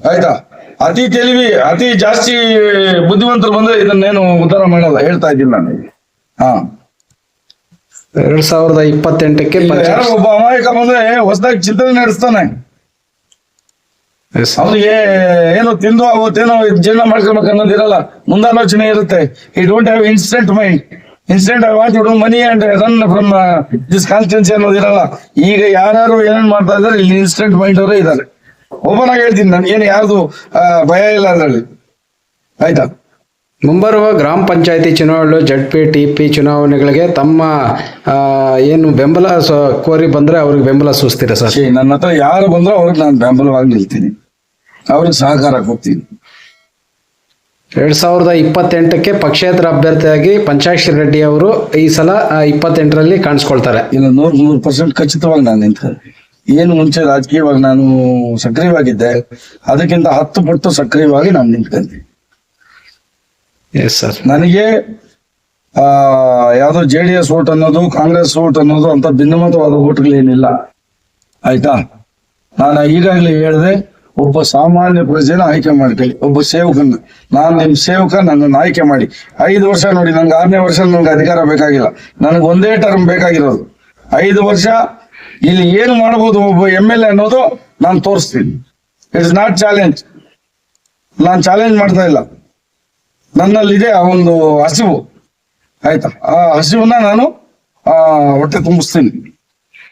ಆಯ್ತಾ, ಅತಿ తెలివి, ಅತಿ ಜಾಸ್ತಿ ಬುದ್ಧಿವಂತರು ಬಂದ್ರೆ ಇದನ್ನೇನು ಉದ್ಧಾರ ಮಾಡಲ್ಲ. ಹೇಳ್ತಾ ಇದ್ದೀನಿ ನಾನು. 2028ಕ್ಕೆ ಯಾರೋ ಒಬ್ಬ ಅಮಾಯಕ ಬಂದ್ರೆ ಹೊಸದಾಗಿ ಚಿಂತನೆ ನಡೆಸ್ತಾನೆ. ಅವ್ರಿಗೆ ಏನೋ ತಿಂದು ಅವತ್ತೇನೋ ಜೀರ್ಣ ಮಾಡ್ಕೊಳ್ಬೇಕು ಅನ್ನೋದಿರಲ್ಲ, ಮುಂದಾಲೋಚನೆ ಇರುತ್ತೆ. ಈ don't have instant mind. I want to do money and run from this constituency ಅನ್ನೋದಿರಲ್ಲ. ಈಗ ಯಾರು ಏನೇನ್ ಮಾಡ್ತಾ ಇದಾರೆ, ಇಲ್ಲಿ ಇನ್ಸ್ಟೆಂಟ್ ಮೈಂಡ್ ಅವರೇ ಇದ್ದಾರೆ. ಓಪನ್ ಆಗಿ ಹೇಳ್ತೀನಿ, ನನ್ಗೇನು ಯಾರ್ದು ಭಯ ಇಲ್ಲ ಅದರಲ್ಲಿ. ಆಯ್ತಾ, ಮುಂಬರುವ ಗ್ರಾಮ ಪಂಚಾಯತಿ ಚುನಾವಣೆ, ZP TP ಚುನಾವಣೆಗಳಿಗೆ ತಮ್ಮ ಏನು ಬೆಂಬಲ ಕೋರಿ ಬಂದ್ರೆ ಅವ್ರಿಗೆ ಬೆಂಬಲ ಸೂಚಿಸ್ತೀರಾ ಸರ್? ನನ್ನ ಹತ್ರ ಯಾರು ಬಂದ್ರೂ ಅವ್ರಿಗೆ ನಾನು ಬೆಂಬಲವಾಗಿ ನಿಲ್ತೀನಿ, ಅವ್ರಿಗೆ ಸಹಕಾರ ಕೊಡ್ತೀನಿ. 2028ಕ್ಕೆ ಪಕ್ಷೇತರ ಅಭ್ಯರ್ಥಿಯಾಗಿ ಪಂಚಾಕ್ಷರಿ ರೆಡ್ಡಿ ಅವರು ಈ ಸಲ 28ರಲ್ಲಿ ಕಾಣಿಸ್ಕೊಳ್ತಾರೆ. ಇಲ್ಲ 100% ಖಚಿತವಾಗಿ ನಾನು ನಿಂತ್ಕೊಂಡೆ. ಏನು ಮುಂಚೆ ರಾಜಕೀಯವಾಗಿ ನಾನು ಸಕ್ರಿಯವಾಗಿದ್ದೆ, ಅದಕ್ಕಿಂತ 10 ಪಟ್ಟು ಸಕ್ರಿಯವಾಗಿ ನಾನು ನಿಂತ್ಕೊಂಡೆ. Yes sir. ನನಗೆ ಯಾವ್ದೋ JDS ಓಟ್ ಅನ್ನೋದು, ಕಾಂಗ್ರೆಸ್ ಓಟ್ ಅನ್ನೋದು ಅಂತ ಭಿನ್ನಮತವಾದ ಓಟ್ಗಳೇನಿಲ್ಲ. ಆಯ್ತಾ, ನಾನು ಈಗಾಗಲೇ ಹೇಳಿದೆ, ಒಬ್ಬ ಸಾಮಾನ್ಯ ಪ್ರಜೆನ ಆಯ್ಕೆ ಮಾಡ್ಕೊಳ್ಳಿ, ಒಬ್ಬ ಸೇವಕನ್ನ. ನಾನು ನಿಮ್ ಸೇವಕ, ನನ್ನನ್ನು ಆಯ್ಕೆ ಮಾಡಿ. 5 ವರ್ಷ ನೋಡಿ, ನಂಗೆ 6ನೇ ವರ್ಷ ನಂಗೆ ಅಧಿಕಾರ ಬೇಕಾಗಿಲ್ಲ, ನನಗೆ ಒಂದೇ ಟರ್ಮ್ ಬೇಕಾಗಿರೋದು. 5 ವರ್ಷ ಇಲ್ಲಿ ಏನು ಮಾಡಬಹುದು ಒಬ್ಬ MLA ಅನ್ನೋದು ನಾನು ತೋರಿಸ್ತೀನಿ. It's not challenge. ನಾನು ಚಾಲೆಂಜ್ ಮಾಡ್ತಾ ಇಲ್ಲ. ನನ್ನಲ್ಲಿದೆ ಆ ಒಂದು ಹಸಿವು. ಆಯ್ತಾ, ಆ ಹಸಿವನ್ನ ನಾನು ಹೊಟ್ಟೆ ತುಂಬಿಸ್ತೀನಿ.